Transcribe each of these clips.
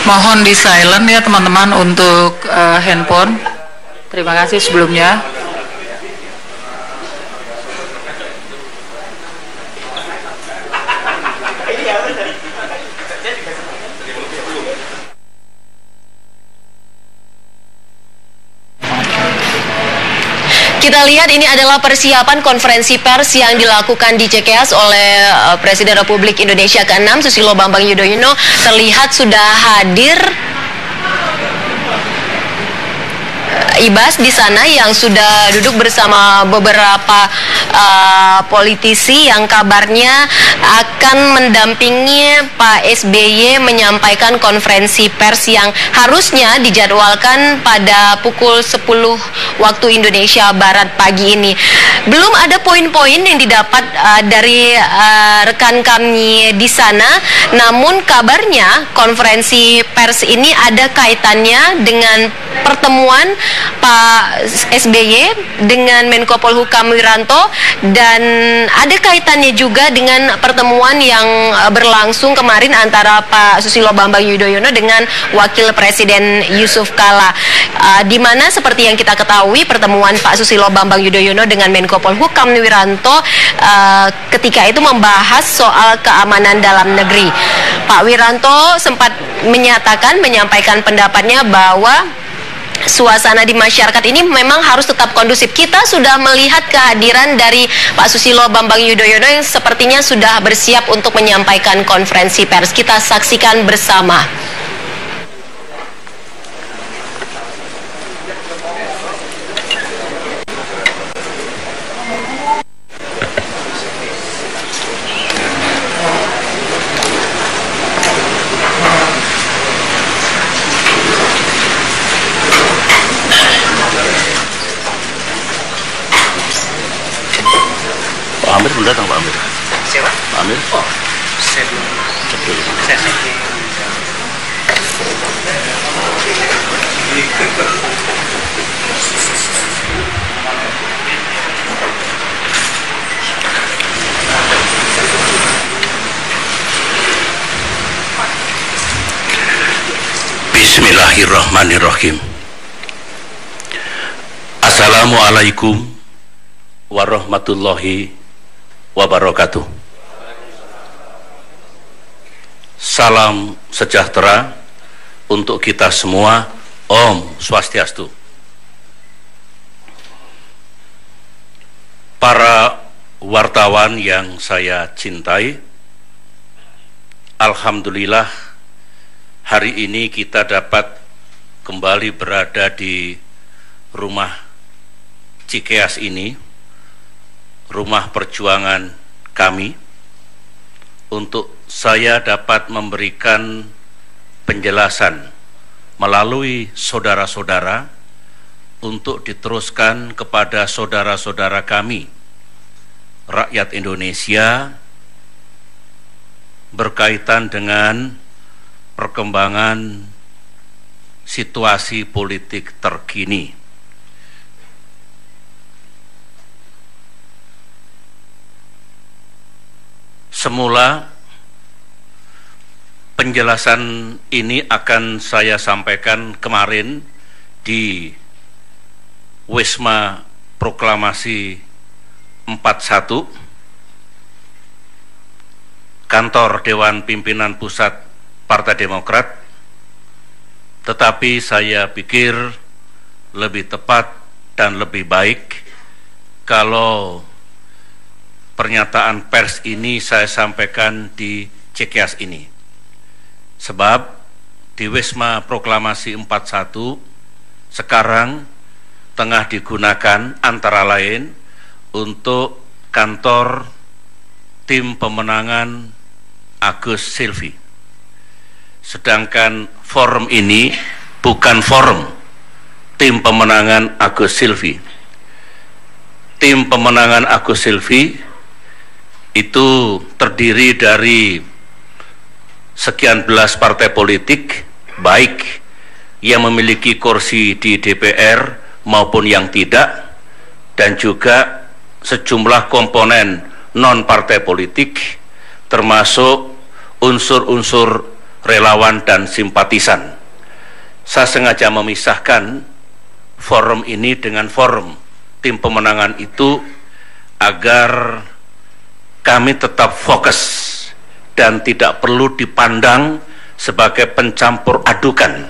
Mohon di silent ya teman-teman untuk handphone. Terima kasih sebelumnya. Kita lihat ini adalah persiapan konferensi pers yang dilakukan di CKS oleh Presiden Republik Indonesia ke-6 Susilo Bambang Yudhoyono. Terlihat sudah hadir Ibas di sana yang sudah duduk bersama beberapa politisi yang kabarnya akan mendampingi Pak SBY menyampaikan konferensi pers yang harusnya dijadwalkan pada pukul 10 waktu Indonesia Barat pagi ini. Belum ada poin-poin yang didapat dari rekan kami di sana, namun kabarnya konferensi pers ini ada kaitannya dengan pertemuan Pak SBY dengan Menko Polhukam Wiranto, dan ada kaitannya juga dengan pertemuan yang berlangsung kemarin antara Pak Susilo Bambang Yudhoyono dengan Wakil Presiden Yusuf Kala, di mana seperti yang kita ketahui pertemuan Pak Susilo Bambang Yudhoyono dengan Menko Polhukam Wiranto ketika itu membahas soal keamanan dalam negeri. Pak Wiranto sempat menyampaikan pendapatnya bahwa suasana di masyarakat ini memang harus tetap kondusif. Kita sudah melihat kehadiran dari Pak Susilo Bambang Yudhoyono yang sepertinya sudah bersiap untuk menyampaikan konferensi pers. Kita saksikan bersama. Amir belum datang, Pak Amir. Siapa? Pak Amir. Oh, saya belum. Saya Bismillahirrahmanirrahim. Assalamualaikum warahmatullahi wabarakatuh. Salam sejahtera untuk kita semua. Om Swastiastu. Para wartawan yang saya cintai, alhamdulillah hari ini kita dapat kembali berada di rumah Cikeas ini, rumah perjuangan kami, untuk saya dapat memberikan penjelasan melalui saudara-saudara untuk diteruskan kepada saudara-saudara kami, rakyat Indonesia, berkaitan dengan perkembangan situasi politik terkini. Semula penjelasan ini akan saya sampaikan kemarin di Wisma Proklamasi 41, kantor Dewan Pimpinan Pusat Partai Demokrat, tetapi saya pikir lebih tepat dan lebih baik kalau pernyataan pers ini saya sampaikan di Cikeas ini. Sebab di Wisma Proklamasi 41 sekarang tengah digunakan antara lain untuk kantor tim pemenangan Agus Silvi. Sedangkan forum ini bukan forum tim pemenangan Agus Silvi. Tim pemenangan Agus Silvi itu terdiri dari sekian belas partai politik, baik yang memiliki kursi di DPR maupun yang tidak, dan juga sejumlah komponen non-partai politik, termasuk unsur-unsur relawan dan simpatisan. Saya sengaja memisahkan forum ini dengan forum tim pemenangan itu agar kami tetap fokus dan tidak perlu dipandang sebagai pencampur adukan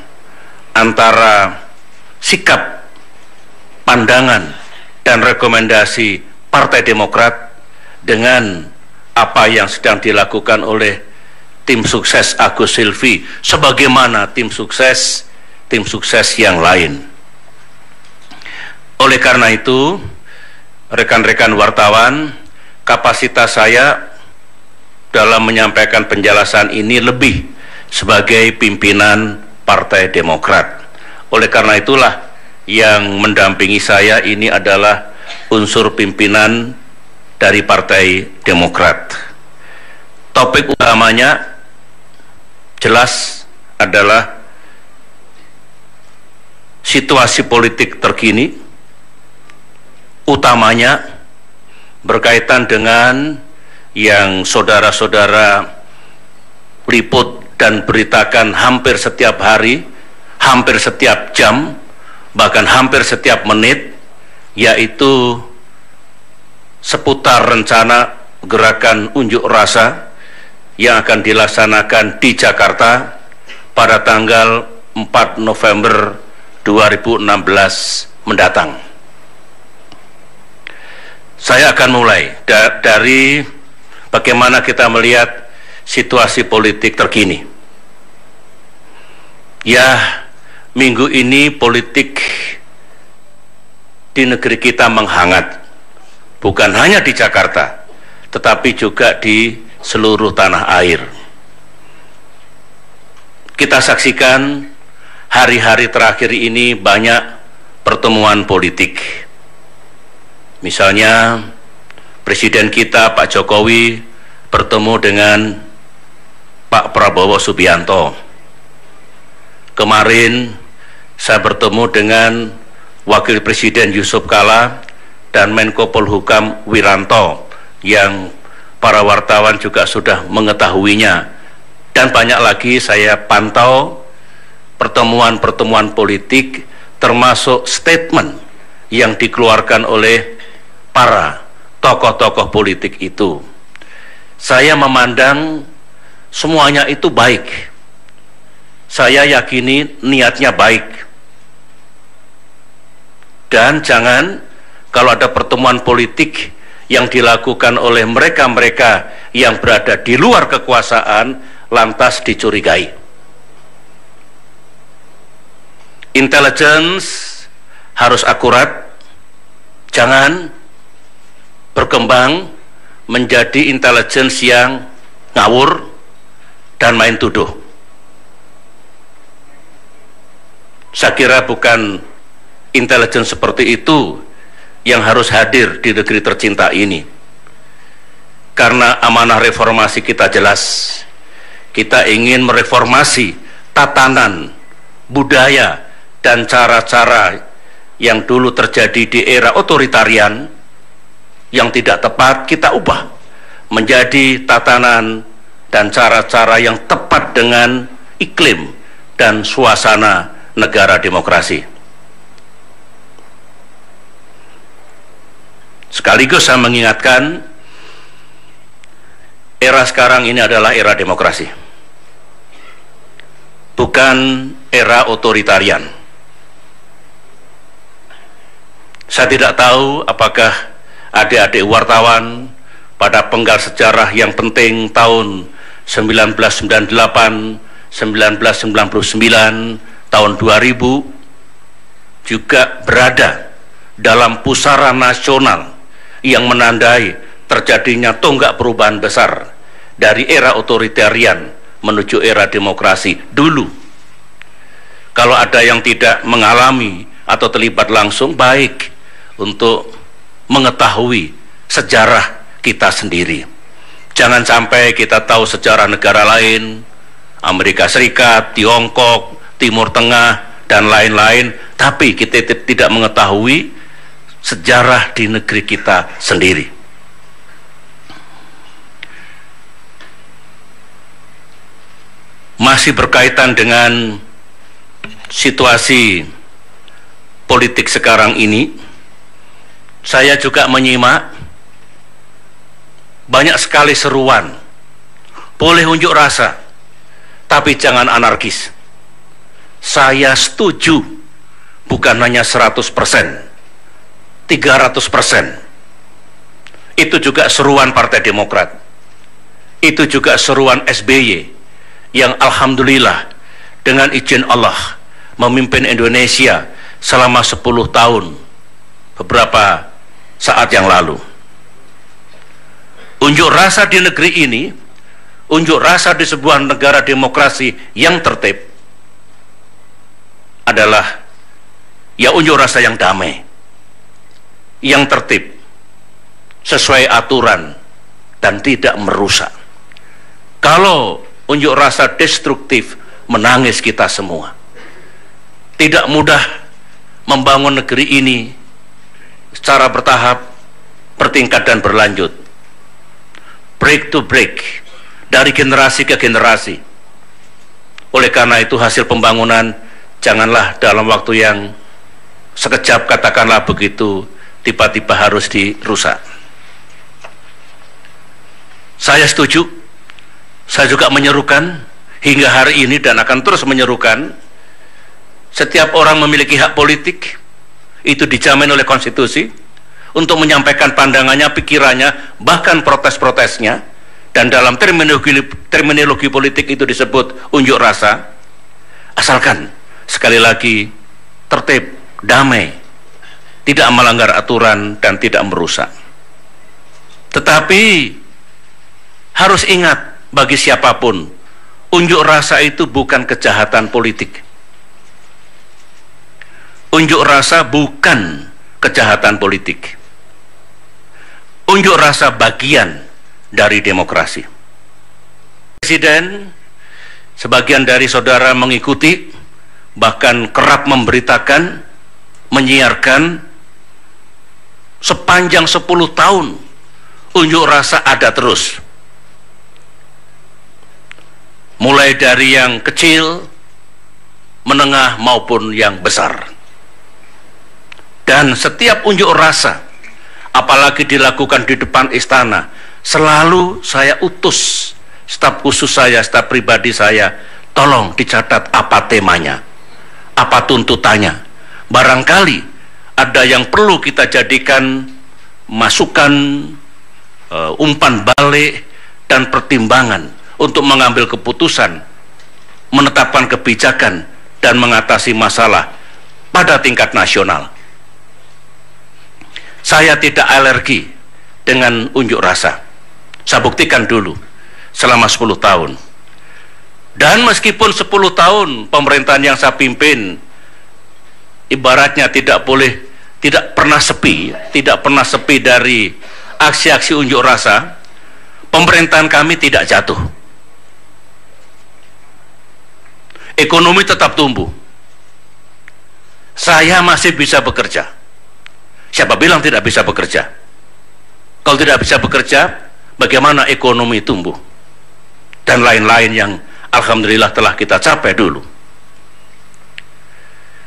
antara sikap, pandangan, dan rekomendasi Partai Demokrat dengan apa yang sedang dilakukan oleh tim sukses Agus Silvi sebagaimana tim sukses yang lain. Oleh karena itu, rekan-rekan wartawan, kapasitas saya dalam menyampaikan penjelasan ini lebih sebagai pimpinan Partai Demokrat. Oleh karena itulah yang mendampingi saya ini adalah unsur pimpinan dari Partai Demokrat. Topik utamanya jelas adalah situasi politik terkini, utamanya berkaitan dengan yang saudara-saudara liput dan beritakan hampir setiap hari, hampir setiap jam, bahkan hampir setiap menit, yaitu seputar rencana gerakan unjuk rasa yang akan dilaksanakan di Jakarta pada tanggal 4 November 2016 mendatang. Saya akan mulai dari bagaimana kita melihat situasi politik terkini. Ya, minggu ini politik di negeri kita menghangat, bukan hanya di Jakarta, tetapi juga di seluruh tanah air. Kita saksikan hari-hari terakhir ini banyak pertemuan politik. Misalnya Presiden kita Pak Jokowi bertemu dengan Pak Prabowo Subianto. Kemarin saya bertemu dengan Wakil Presiden Yusuf Kala dan Menko Polhukam Wiranto yang para wartawan juga sudah mengetahuinya, dan banyak lagi saya pantau pertemuan-pertemuan politik termasuk statement yang dikeluarkan oleh para tokoh-tokoh politik itu. Saya memandang semuanya itu baik. Saya yakini niatnya baik. Dan jangan kalau ada pertemuan politik yang dilakukan oleh mereka-mereka yang berada di luar kekuasaan lantas dicurigai. Intelligence harus akurat, jangan berkembang menjadi intelligence yang ngawur dan main tuduh. Saya kira bukan intelligence seperti itu yang harus hadir di negeri tercinta ini. Karena amanah reformasi kita jelas. Kita ingin mereformasi tatanan, budaya, dan cara-cara yang dulu terjadi di era otoritarian yang tidak tepat, kita ubah menjadi tatanan dan cara-cara yang tepat dengan iklim dan suasana negara demokrasi. Sekaligus saya mengingatkan, era sekarang ini adalah era demokrasi, bukan era otoritarian. Saya tidak tahu apakah adik-adik wartawan pada penggal sejarah yang penting tahun 1998, 1999, tahun 2000 juga berada dalam pusaran nasional yang menandai terjadinya tonggak perubahan besar dari era otoritarian menuju era demokrasi dulu. Kalau ada yang tidak mengalami atau terlibat langsung, baik untuk mengetahui sejarah kita sendiri. Jangan sampai kita tahu sejarah negara lain, Amerika Serikat, Tiongkok, Timur Tengah, dan lain-lain, tapi kita tidak mengetahui sejarah di negeri kita sendiri. masih berkaitan dengan situasi politik sekarang ini, saya juga menyimak banyak sekali seruan, boleh unjuk rasa, tapi jangan anarkis. Saya setuju, bukan hanya 100%, 300%. Itu juga seruan Partai Demokrat. Itu juga seruan SBY yang alhamdulillah dengan izin Allah memimpin Indonesia selama 10 tahun beberapa saat yang lalu. Unjuk rasa di negeri ini, unjuk rasa di sebuah negara demokrasi yang tertib adalah ya unjuk rasa yang damai, yang tertib, sesuai aturan dan tidak merusak. Kalau unjuk rasa destruktif, menangis kita semua. Tidak mudah membangun negeri ini secara bertahap, bertingkat dan berlanjut, break to break, dari generasi ke generasi. Oleh karena itu hasil pembangunan janganlah dalam waktu yang sekejap, katakanlah begitu, tiba-tiba harus dirusak. Saya setuju, saya juga menyerukan hingga hari ini dan akan terus menyerukan, setiap orang memiliki hak politik, itu dijamin oleh konstitusi, untuk menyampaikan pandangannya, pikirannya, bahkan protes-protesnya, dan dalam terminologi politik itu disebut unjuk rasa, asalkan sekali lagi tertib, damai, tidak melanggar aturan dan tidak merusak. Tetapi harus ingat, bagi siapapun, unjuk rasa itu bukan kejahatan politik. Unjuk rasa bukan kejahatan politik. Unjuk rasa bagian dari demokrasi. Presiden, sebagian dari saudara mengikuti, bahkan kerap memberitakan, menyiarkan, sepanjang 10 tahun unjuk rasa ada terus. Mulai dari yang kecil, menengah maupun yang besar. Dan setiap unjuk rasa, apalagi dilakukan di depan istana, selalu saya utus staf khusus saya, staf pribadi saya, tolong dicatat apa temanya, apa tuntutannya. Barangkali ada yang perlu kita jadikan masukan, umpan balik dan pertimbangan untuk mengambil keputusan, menetapkan kebijakan dan mengatasi masalah pada tingkat nasional. Saya tidak alergi dengan unjuk rasa. Saya buktikan dulu selama 10 tahun. Dan meskipun 10 tahun pemerintahan yang saya pimpin ibaratnya tidak pernah sepi dari aksi-aksi unjuk rasa, pemerintahan kami tidak jatuh. Ekonomi tetap tumbuh. Saya masih bisa bekerja. Siapa bilang tidak bisa bekerja? Kalau tidak bisa bekerja, bagaimana ekonomi tumbuh? Dan lain-lain yang alhamdulillah telah kita capai dulu.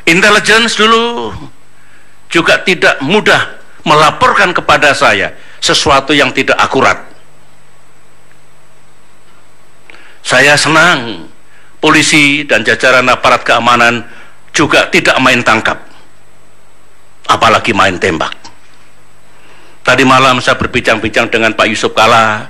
Intelligence dulu juga tidak mudah melaporkan kepada saya sesuatu yang tidak akurat. Saya senang polisi dan jajaran aparat keamanan juga tidak main tangkap, apalagi main tembak. Tadi malam saya berbincang-bincang dengan Pak Yusuf Kalla,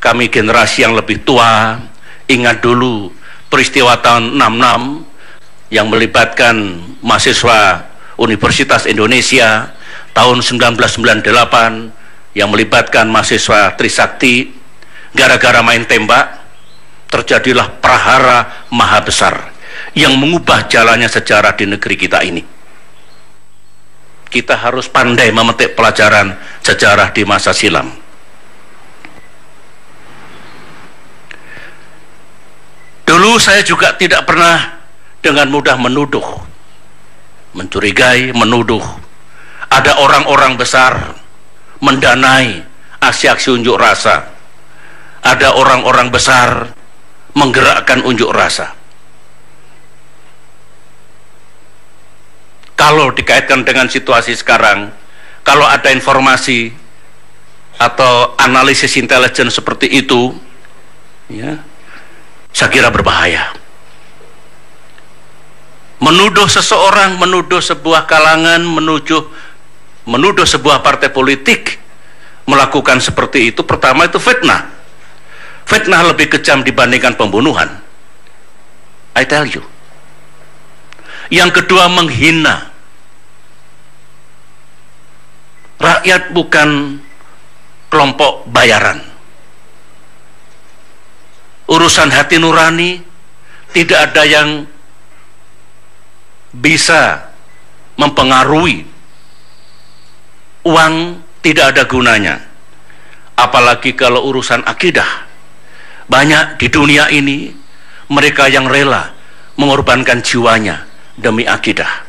kami generasi yang lebih tua, ingat dulu peristiwa tahun 66 yang melibatkan mahasiswa Universitas Indonesia, tahun 1998 yang melibatkan mahasiswa Trisakti. Gara-gara main tembak terjadilah prahara maha besar yang mengubah jalannya sejarah di negeri kita ini. Kita harus pandai memetik pelajaran sejarah di masa silam. Dulu saya juga tidak pernah dengan mudah menuduh, mencurigai, menuduh ada orang-orang besar mendanai aksi-aksi unjuk rasa, ada orang-orang besar menggerakkan unjuk rasa. Kalau dikaitkan dengan situasi sekarang, kalau ada informasi atau analisis intelijen seperti itu, ya, saya kira berbahaya. Menuduh seseorang, menuduh sebuah kalangan, menuduh sebuah partai politik melakukan seperti itu, pertama itu fitnah. Fitnah lebih kejam dibandingkan pembunuhan. I tell you. Yang kedua, menghina. Rakyat bukan kelompok bayaran. Urusan hati nurani tidak ada yang bisa mempengaruhi. Uang tidak ada gunanya. Apalagi kalau urusan akidah. Banyak di dunia ini mereka yang rela mengorbankan jiwanya demi akidah.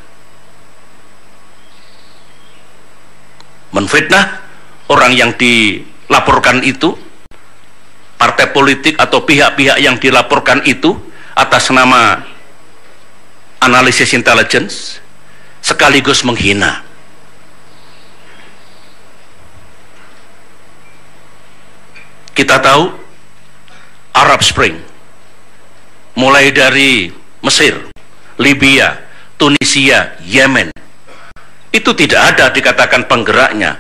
Menfitnah orang yang dilaporkan itu, partai politik atau pihak-pihak yang dilaporkan itu atas nama analisis intelligence, sekaligus menghina. Kita tahu Arab Spring mulai dari Mesir, Libya, Tunisia, Yemen, itu tidak ada dikatakan penggeraknya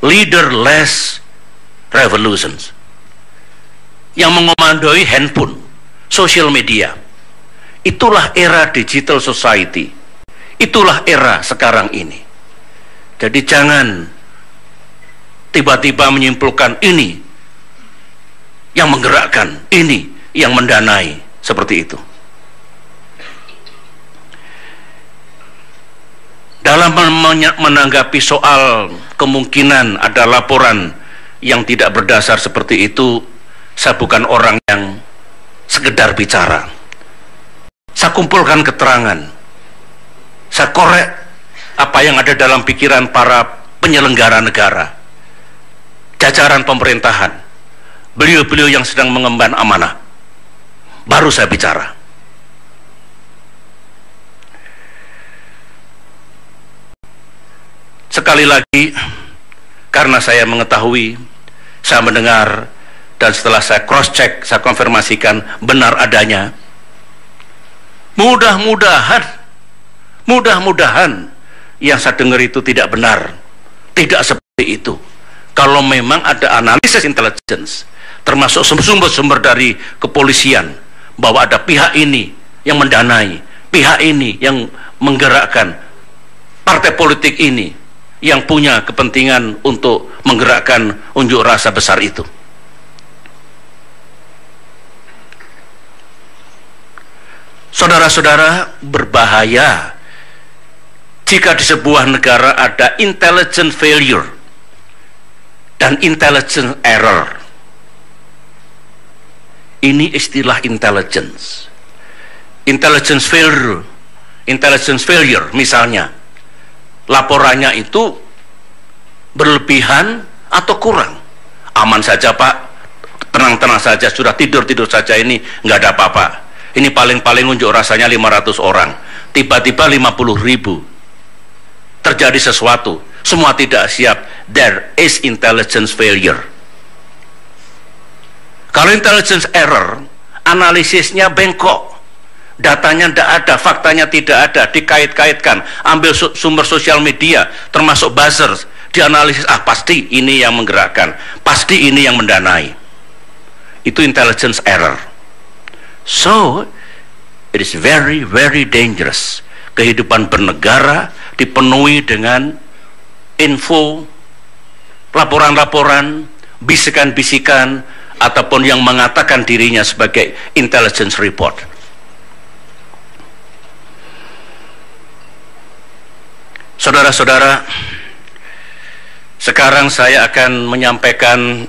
leaderless revolutions yang mengomandoi handphone, social media. Itulah era digital society. Itulah era sekarang ini. Jadi jangan tiba-tiba menyimpulkan ini yang menggerakkan, ini yang mendanai, seperti itu. Dalam menanggapi soal kemungkinan ada laporan yang tidak berdasar seperti itu, saya bukan orang yang sekedar bicara. Saya kumpulkan keterangan, saya korek apa yang ada dalam pikiran para penyelenggara negara, jajaran pemerintahan, beliau-beliau yang sedang mengemban amanah, baru saya bicara. Sekali lagi, karena saya mengetahui, saya mendengar, dan setelah saya cross check, saya konfirmasikan benar adanya. Mudah-mudahan yang saya dengar itu tidak benar, tidak seperti itu. Kalau memang ada analisis intelligence, termasuk sumber-sumber dari kepolisian, bahwa ada pihak ini yang mendanai, pihak ini yang menggerakkan, partai politik ini yang punya kepentingan untuk menggerakkan unjuk rasa besar itu. Saudara-saudara, berbahaya jika di sebuah negara ada intelligence failure dan intelligence error. Ini istilah intelligence. Intelligence failure misalnya, laporannya itu berlebihan atau kurang. Aman saja Pak, tenang-tenang saja, sudah tidur-tidur saja, ini nggak ada apa-apa. Ini paling-paling unjuk rasanya 500 orang, tiba-tiba 50.000. Terjadi sesuatu, semua tidak siap. There is intelligence failure. Kalau intelligence error, analisisnya bengkok, datanya tidak ada, faktanya tidak ada, dikait-kaitkan, ambil sumber sosial media, termasuk buzzer, dianalisis, pasti ini yang menggerakkan, pasti ini yang mendanai. Itu intelligence error. So, it is very, very dangerous. Kehidupan bernegara dipenuhi dengan info, laporan-laporan, bisikan-bisikan, ataupun yang mengatakan dirinya sebagai intelligence report. Saudara-saudara, sekarang saya akan menyampaikan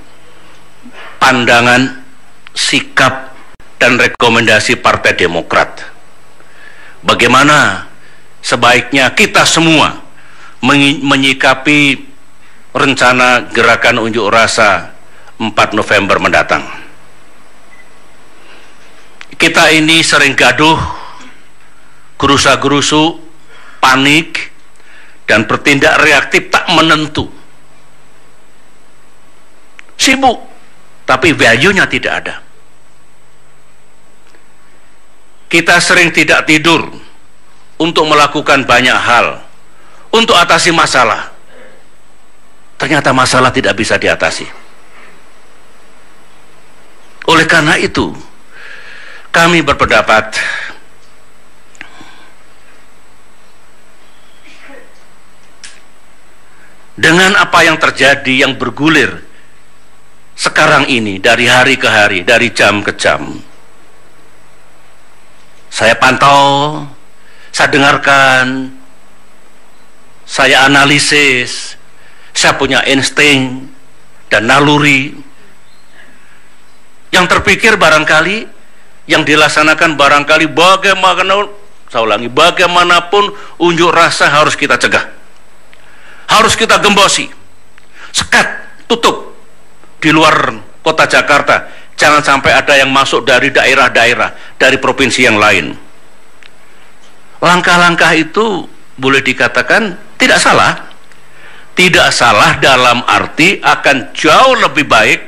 pandangan, sikap, dan rekomendasi Partai Demokrat. Bagaimana sebaiknya kita semua menyikapi rencana gerakan unjuk rasa 4 November mendatang. kita ini sering gaduh, gerusa-gerusu, panik, dan bertindak reaktif tak menentu. Sibuk, tapi value-nya tidak ada. Kita sering tidak tidur untuk melakukan banyak hal, untuk atasi masalah. Ternyata masalah tidak bisa diatasi. Oleh karena itu, kami berpendapat dengan apa yang terjadi, yang bergulir sekarang ini, dari hari ke hari, dari jam ke jam, saya pantau, saya dengarkan, saya analisis, saya punya insting dan naluri. Yang terpikir barangkali, yang dilaksanakan barangkali bagaimanapun unjuk rasa harus kita cegah, harus kita gembosi, sekat, tutup di luar kota Jakarta. Jangan sampai ada yang masuk dari daerah-daerah, dari provinsi yang lain. Langkah-langkah itu boleh dikatakan tidak salah. Tidak salah dalam arti akan jauh lebih baik.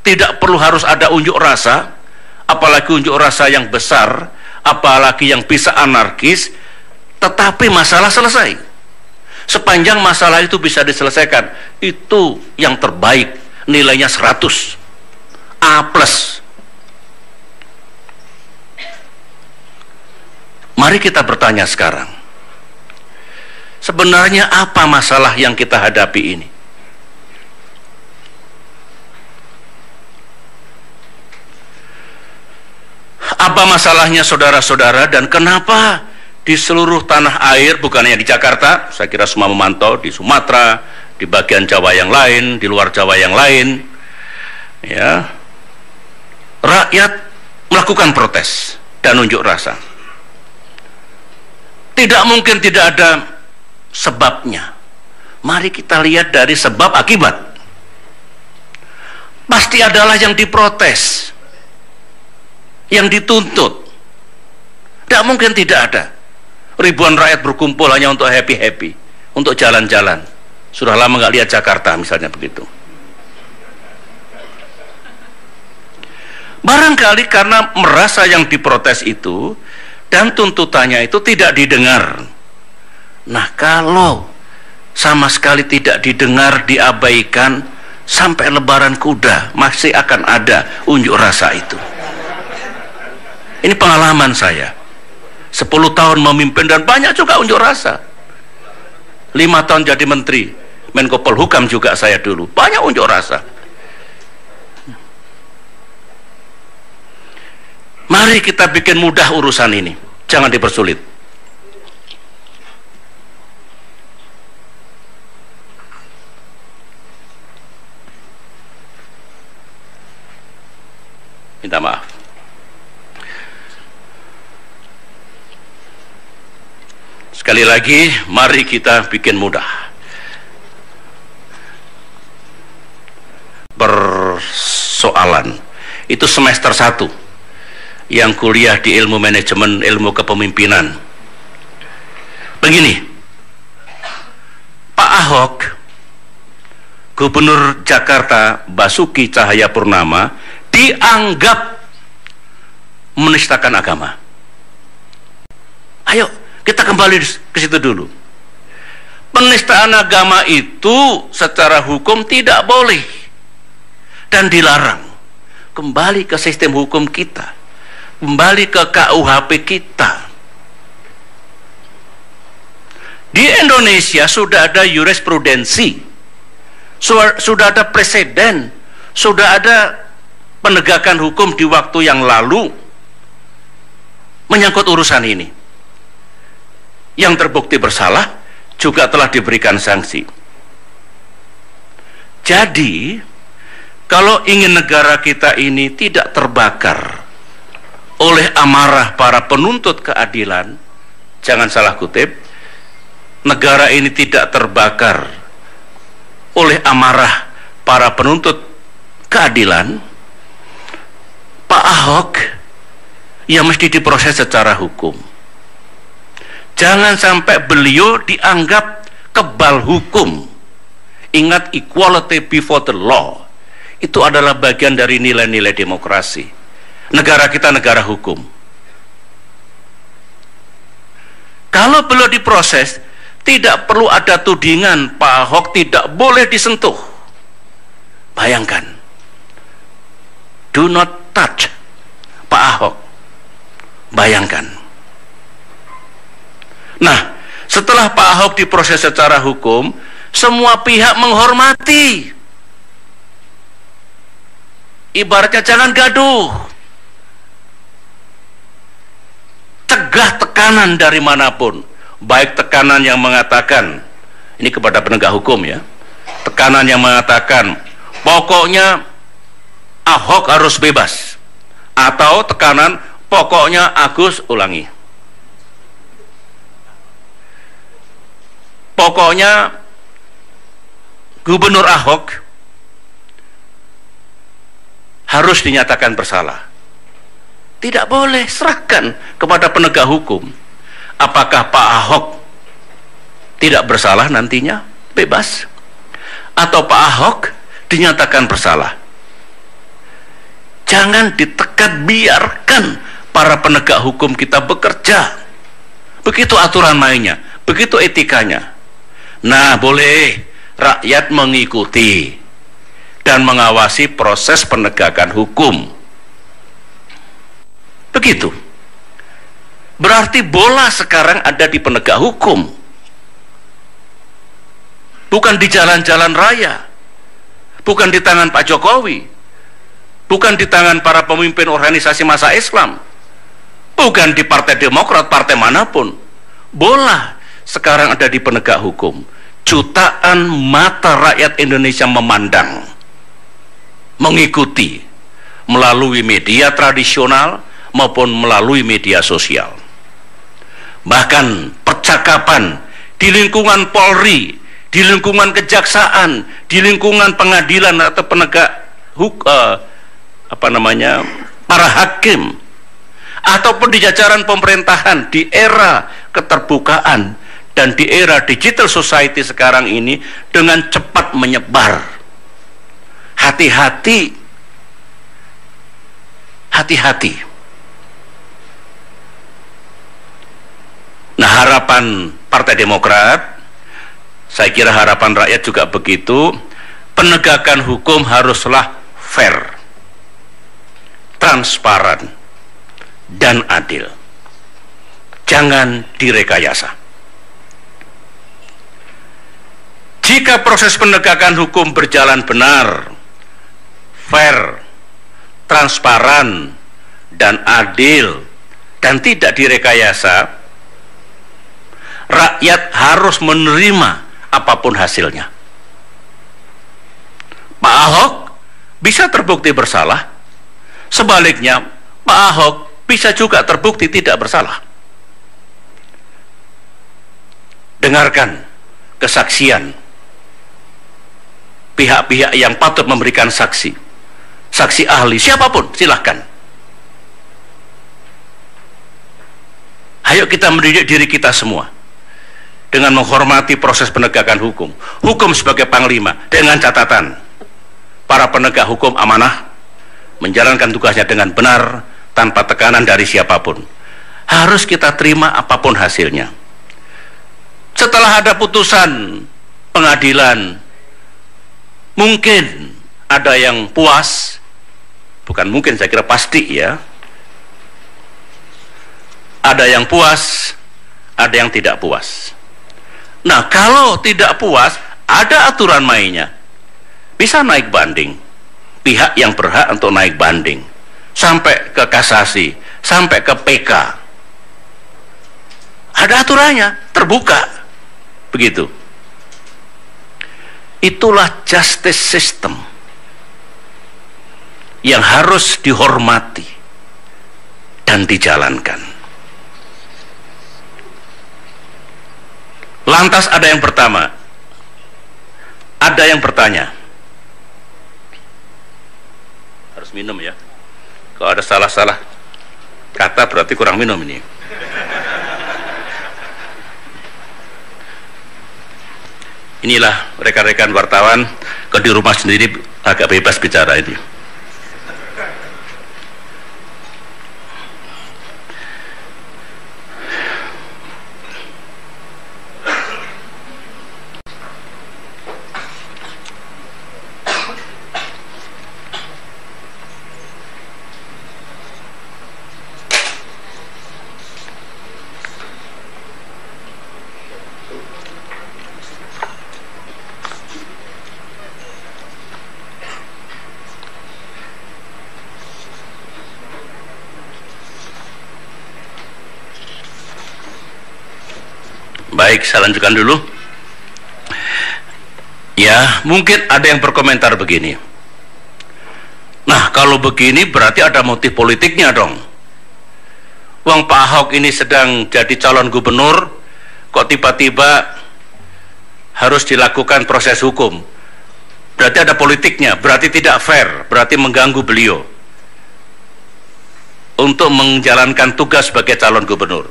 Tidak perlu harus ada unjuk rasa, apalagi unjuk rasa yang besar, apalagi yang bisa anarkis, tetapi masalah selesai. Sepanjang masalah itu bisa diselesaikan, itu yang terbaik, nilainya 100 A+. Mari kita bertanya sekarang, sebenarnya apa masalah yang kita hadapi ini? Apa masalahnya saudara-saudara, dan kenapa di seluruh tanah air, bukan hanya di Jakarta, saya kira semua memantau, di Sumatera, di bagian Jawa yang lain, di luar Jawa yang lain, ya, rakyat melakukan protes dan unjuk rasa. Tidak mungkin tidak ada sebabnya. Mari kita lihat dari sebab akibat. Pasti adalah yang diprotes, yang dituntut. Tidak mungkin tidak ada. Ribuan rakyat berkumpul hanya untuk happy-happy, untuk jalan-jalan. Sudah lama nggak lihat Jakarta misalnya begitu. Barangkali karena merasa yang diprotes itu dan tuntutannya itu tidak didengar. Nah, kalau sama sekali tidak didengar, diabaikan, sampai lebaran kuda masih akan ada unjuk rasa itu. Ini pengalaman saya, 10 tahun memimpin dan banyak juga unjuk rasa. 5 tahun jadi menteri, Menko Polhukam juga saya dulu, banyak unjuk rasa. Mari kita bikin mudah urusan ini, jangan dipersulit. Minta maaf. Sekali lagi, mari kita bikin mudah. Persoalan itu semester 1 yang kuliah di ilmu manajemen, ilmu kepemimpinan. Begini, Pak Ahok, Gubernur Jakarta Basuki Cahayapurnama, dianggap menistakan agama. Ayo kita kembali ke situ dulu. Penistaan agama itu secara hukum tidak boleh dan dilarang. Kembali ke sistem hukum kita, kembali ke KUHP kita. Di Indonesia sudah ada jurisprudensi, sudah ada preseden, sudah ada penegakan hukum di waktu yang lalu menyangkut urusan ini. Yang terbukti bersalah juga telah diberikan sanksi. Jadi, kalau ingin negara kita ini tidak terbakar oleh amarah para penuntut keadilan, jangan salah kutip, negara ini tidak terbakar oleh amarah para penuntut keadilan, Pak Ahok ya mesti diproses secara hukum. Jangan sampai beliau dianggap kebal hukum. Ingat, equality before the law itu adalah bagian dari nilai-nilai demokrasi. Negara kita negara hukum. Kalau beliau diproses, tidak perlu ada tudingan Pak Ahok tidak boleh disentuh. Bayangkan, do not touch Pak Ahok. Bayangkan. Nah, setelah Pak Ahok diproses secara hukum, semua pihak menghormati. Ibaratnya jangan gaduh. Cegah tekanan dari manapun. Baik tekanan yang mengatakan, ini kepada penegak hukum ya, tekanan yang mengatakan pokoknya Ahok harus bebas, atau tekanan pokoknya Agus ulangi, pokoknya Gubernur Ahok harus dinyatakan bersalah. Tidak boleh, serahkan kepada penegak hukum. Apakah Pak Ahok tidak bersalah nantinya, bebas, atau Pak Ahok dinyatakan bersalah. Jangan ditekan, biarkan para penegak hukum kita bekerja. Begitu aturan mainnya, begitu etikanya. Nah, boleh rakyat mengikuti dan mengawasi proses penegakan hukum. Begitu. Berarti bola sekarang ada di penegak hukum, bukan di jalan-jalan raya, bukan di tangan Pak Jokowi, bukan di tangan para pemimpin organisasi massa Islam, bukan di Partai Demokrat, partai manapun. Bola sekarang ada di penegak hukum. Jutaan mata rakyat Indonesia memandang, mengikuti melalui media tradisional maupun melalui media sosial. Bahkan percakapan di lingkungan Polri, di lingkungan kejaksaan, di lingkungan pengadilan atau penegak para hakim, ataupun di jajaran pemerintahan di era keterbukaan dan di era digital society sekarang ini dengan cepat menyebar. Hati-hati, hati-hati. Nah, harapan Partai Demokrat, saya kira harapan rakyat juga begitu, penegakan hukum haruslah fair, transparan, dan adil. Jangan direkayasa. Jika proses penegakan hukum berjalan benar, fair, transparan, dan adil, dan tidak direkayasa, rakyat harus menerima apapun hasilnya. Pak Ahok bisa terbukti bersalah, sebaliknya Pak Ahok bisa juga terbukti tidak bersalah. Dengarkan kesaksian pihak-pihak yang patut memberikan saksi, saksi ahli siapapun silahkan. Ayo kita mendidik diri kita semua dengan menghormati proses penegakan hukum. Hukum sebagai panglima, dengan catatan para penegak hukum amanah menjalankan tugasnya dengan benar tanpa tekanan dari siapapun. Harus kita terima apapun hasilnya. Setelah ada putusan pengadilan, mungkin ada yang puas, bukan mungkin, saya kira pasti ya, ada yang puas, ada yang tidak puas. Nah, kalau tidak puas, ada aturan mainnya. Bisa naik banding. Pihak yang berhak untuk naik banding. Sampai ke kasasi, sampai ke PK. Ada aturannya, terbuka. Begitu. Itulah justice system yang harus dihormati dan dijalankan. Lantas ada yang pertama, ada yang bertanya, harus minum ya, kalau ada salah-salah Kata berarti kurang minum ini. Inilah rekan-rekan wartawan, kalau di rumah sendiri agak bebas bicara ini. Baik, saya lanjutkan dulu. Ya, mungkin ada yang berkomentar begini. Nah, kalau begini berarti ada motif politiknya dong. Wong Pak Ahok ini sedang jadi calon gubernur, kok tiba-tiba harus dilakukan proses hukum. Berarti ada politiknya, berarti tidak fair, berarti mengganggu beliau untuk menjalankan tugas sebagai calon gubernur.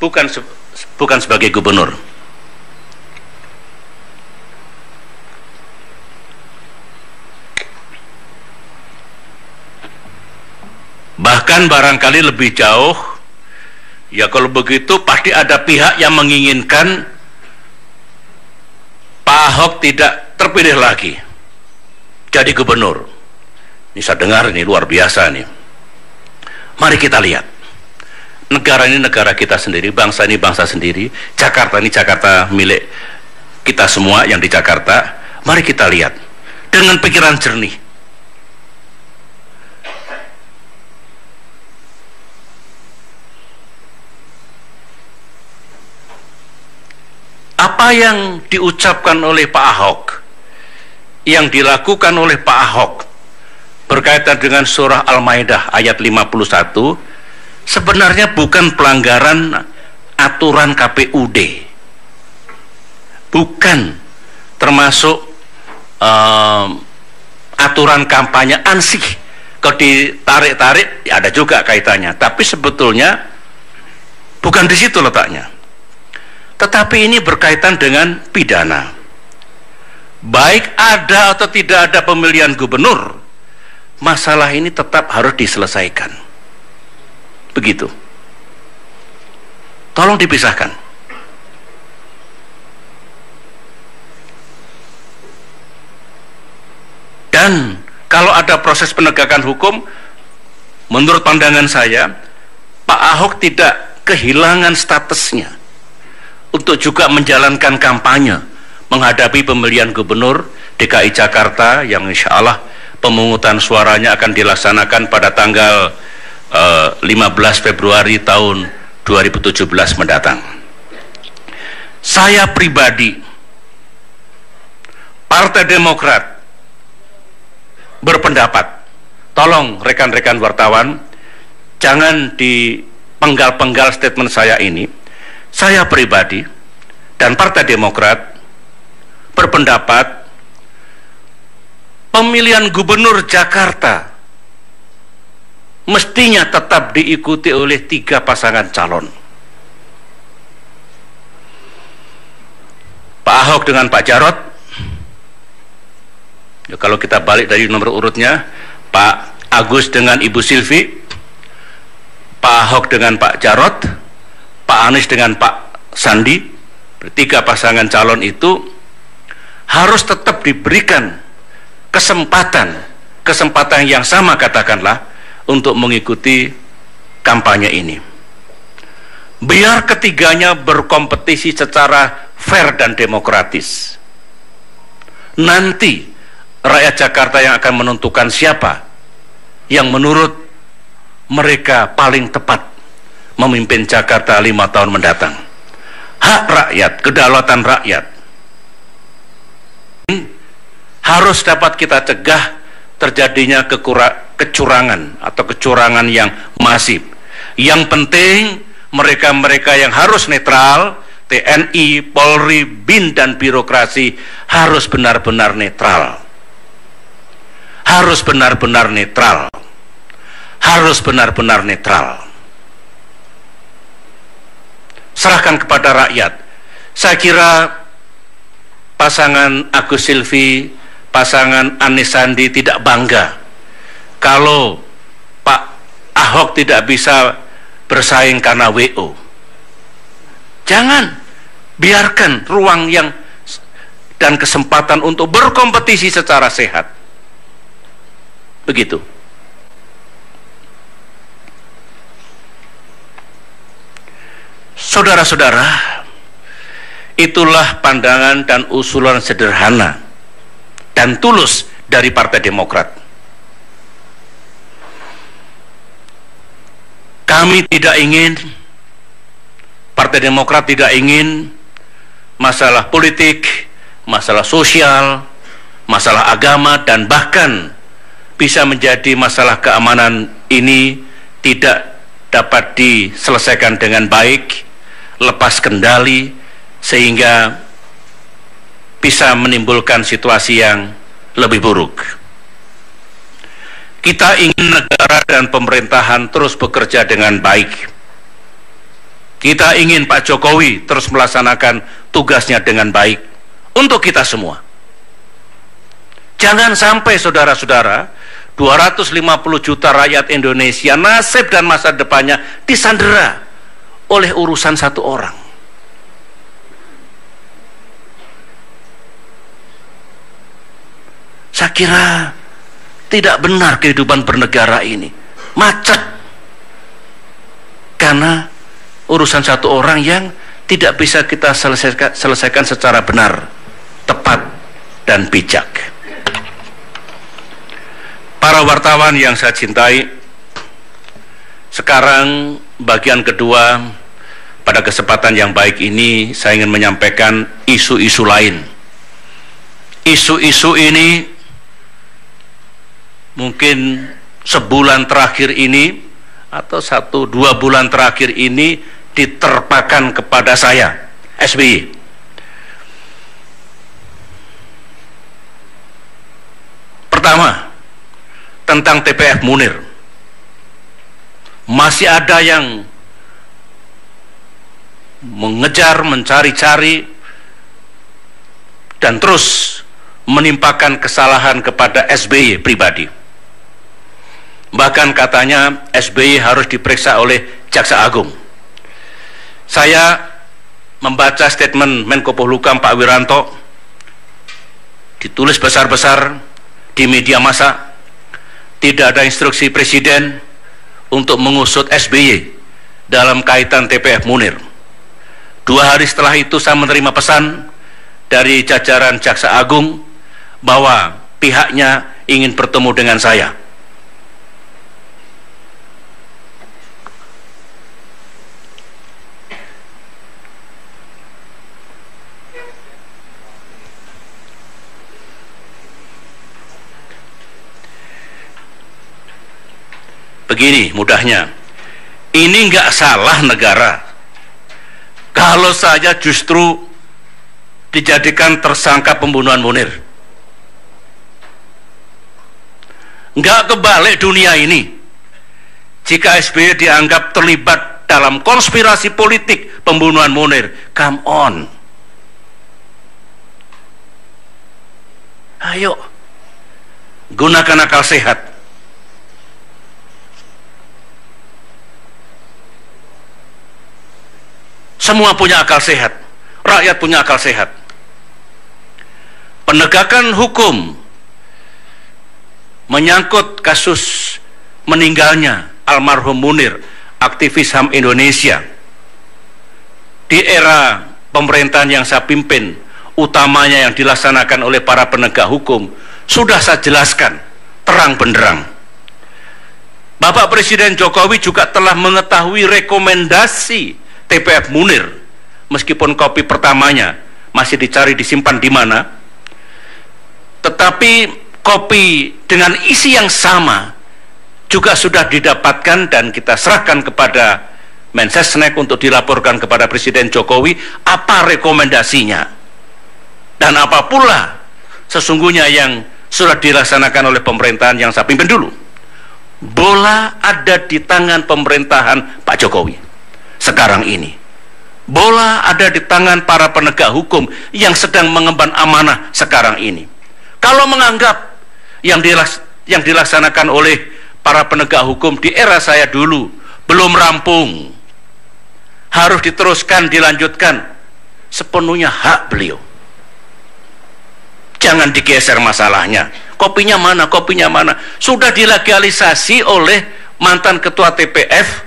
Bukan sebagai gubernur. Bahkan barangkali lebih jauh, ya kalau begitu pasti ada pihak yang menginginkan Pak Ahok tidak terpilih lagi jadi gubernur. Ini saya dengar, ini luar biasa nih. Mari kita lihat. Negara ini negara kita sendiri, bangsa ini bangsa sendiri, Jakarta ini Jakarta milik kita semua yang di Jakarta. Mari kita lihat dengan pikiran jernih. Apa yang diucapkan oleh Pak Ahok, yang dilakukan oleh Pak Ahok berkaitan dengan surah Al-Maidah ayat 51 sebenarnya bukan pelanggaran aturan KPUD, bukan termasuk aturan kampanye ansih. Kalau ditarik-tarik ya ada juga kaitannya, tapi sebetulnya bukan di situ letaknya. Tetapi ini berkaitan dengan pidana. Baik ada atau tidak ada pemilihan gubernur, masalah ini tetap harus diselesaikan. Begitu. Tolong dipisahkan. Dan kalau ada proses penegakan hukum, menurut pandangan saya, Pak Ahok tidak kehilangan statusnya untuk juga menjalankan kampanye menghadapi pemilihan gubernur DKI Jakarta yang insya Allah pemungutan suaranya akan dilaksanakan pada tanggal 15 Februari tahun 2017 mendatang. Saya pribadi, Partai Demokrat berpendapat, tolong rekan-rekan wartawan jangan dipenggal-penggal statement saya ini. Saya pribadi dan Partai Demokrat berpendapat pemilihan gubernur Jakarta mestinya tetap diikuti oleh 3 pasangan calon. Pak Ahok dengan Pak Jarot, ya kalau kita balik dari nomor urutnya, Pak Agus dengan Ibu Silvi, Pak Ahok dengan Pak Jarot, Pak Anies dengan Pak Sandi, 3 pasangan calon itu harus tetap diberikan kesempatan yang sama katakanlah untuk mengikuti kampanye ini. Biar ketiganya berkompetisi secara fair dan demokratis. Nanti rakyat Jakarta yang akan menentukan siapa yang menurut mereka paling tepat memimpin Jakarta 5 tahun mendatang. Hak rakyat, kedaulatan rakyat harus dapat kita cegah terjadinya kecurangan atau kecurangan yang masif. Yang penting mereka-mereka yang harus netral, TNI, Polri, BIN dan birokrasi harus benar-benar netral. Harus benar-benar netral. Harus benar-benar netral. serahkan kepada rakyat. Saya kira pasangan Agus Silvi, pasangan Anies Sandi tidak bangga kalau Pak Ahok tidak bisa bersaing karena WO. Jangan biarkan ruang yang dan kesempatan untuk berkompetisi secara sehat. Begitu. Saudara-saudara, itulah pandangan dan usulan sederhana dan tulus dari Partai Demokrat. Kami tidak ingin, Partai Demokrat tidak ingin masalah politik, masalah sosial, masalah agama, dan bahkan bisa menjadi masalah keamanan ini tidak dapat diselesaikan dengan baik, lepas kendali, sehingga bisa menimbulkan situasi yang lebih buruk. Kita ingin negara dan pemerintahan terus bekerja dengan baik. Kita ingin Pak Jokowi terus melaksanakan tugasnya dengan baik untuk kita semua. Jangan sampai saudara-saudara, 250 juta rakyat Indonesia nasib dan masa depannya disandera oleh urusan satu orang. Saya kira tidak benar kehidupan bernegara ini. Macet. Karena urusan satu orang yang tidak bisa kita selesaikan secara benar, tepat, dan bijak. Para wartawan yang saya cintai, sekarang bagian kedua, pada kesempatan yang baik ini saya ingin menyampaikan isu-isu lain. Isu-isu ini mungkin sebulan terakhir ini atau 1-2 bulan terakhir ini diterpakan kepada saya, SBY. Pertama, tentang TPF Munir. Masih ada yang mengejar, mencari-cari, dan terus menimpakan kesalahan kepada SBY pribadi. Bahkan katanya SBY harus diperiksa oleh Jaksa Agung. Saya membaca statement Menko Polhukam Pak Wiranto, ditulis besar-besar di media massa, tidak ada instruksi Presiden untuk mengusut SBY dalam kaitan TPF Munir. 2 hari setelah itu saya menerima pesan dari jajaran Jaksa Agung bahwa pihaknya ingin bertemu dengan saya. Begini mudahnya, ini nggak salah negara kalau saya justru dijadikan tersangka pembunuhan Munir. Nggak kebalik dunia ini jika SBY dianggap terlibat dalam konspirasi politik pembunuhan Munir. Come on, ayo gunakan akal sehat. Semua punya akal sehat, rakyat punya akal sehat. Penegakan hukum menyangkut kasus meninggalnya almarhum Munir, aktivis HAM Indonesia, di era pemerintahan yang saya pimpin, utamanya yang dilaksanakan oleh para penegak hukum, sudah saya jelaskan terang benderang. Bapak Presiden Jokowi juga telah mengetahui rekomendasi TPF Munir, meskipun kopi pertamanya masih dicari disimpan di mana, tetapi kopi dengan isi yang sama juga sudah didapatkan dan kita serahkan kepada Mensesnek untuk dilaporkan kepada Presiden Jokowi apa rekomendasinya dan apa pula sesungguhnya yang sudah dilaksanakan oleh pemerintahan yang saya pimpin dulu. Bola ada di tangan pemerintahan Pak Jokowi sekarang ini. Bola ada di tangan para penegak hukum yang sedang mengemban amanah sekarang ini. Kalau menganggap yang dilaksanakan oleh para penegak hukum di era saya dulu belum rampung, harus diteruskan, dilanjutkan, sepenuhnya hak beliau. Jangan digeser masalahnya. Kopinya mana? Kopinya mana? Sudah dilegalisasi oleh mantan ketua TPF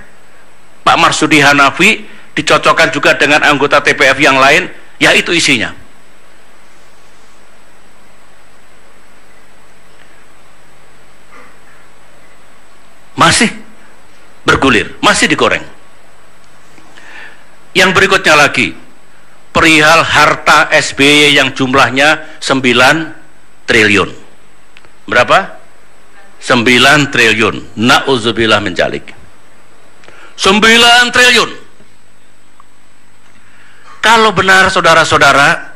Pak Marsudi Hanafi, dicocokkan juga dengan anggota TPF yang lain, ya itu isinya. Masih bergulir, masih digoreng. Yang berikutnya lagi, perihal harta SBY yang jumlahnya 9 triliun. Berapa? 9 triliun. Na'udzubillah min dzalik. 9 triliun. Kalau benar saudara-saudara,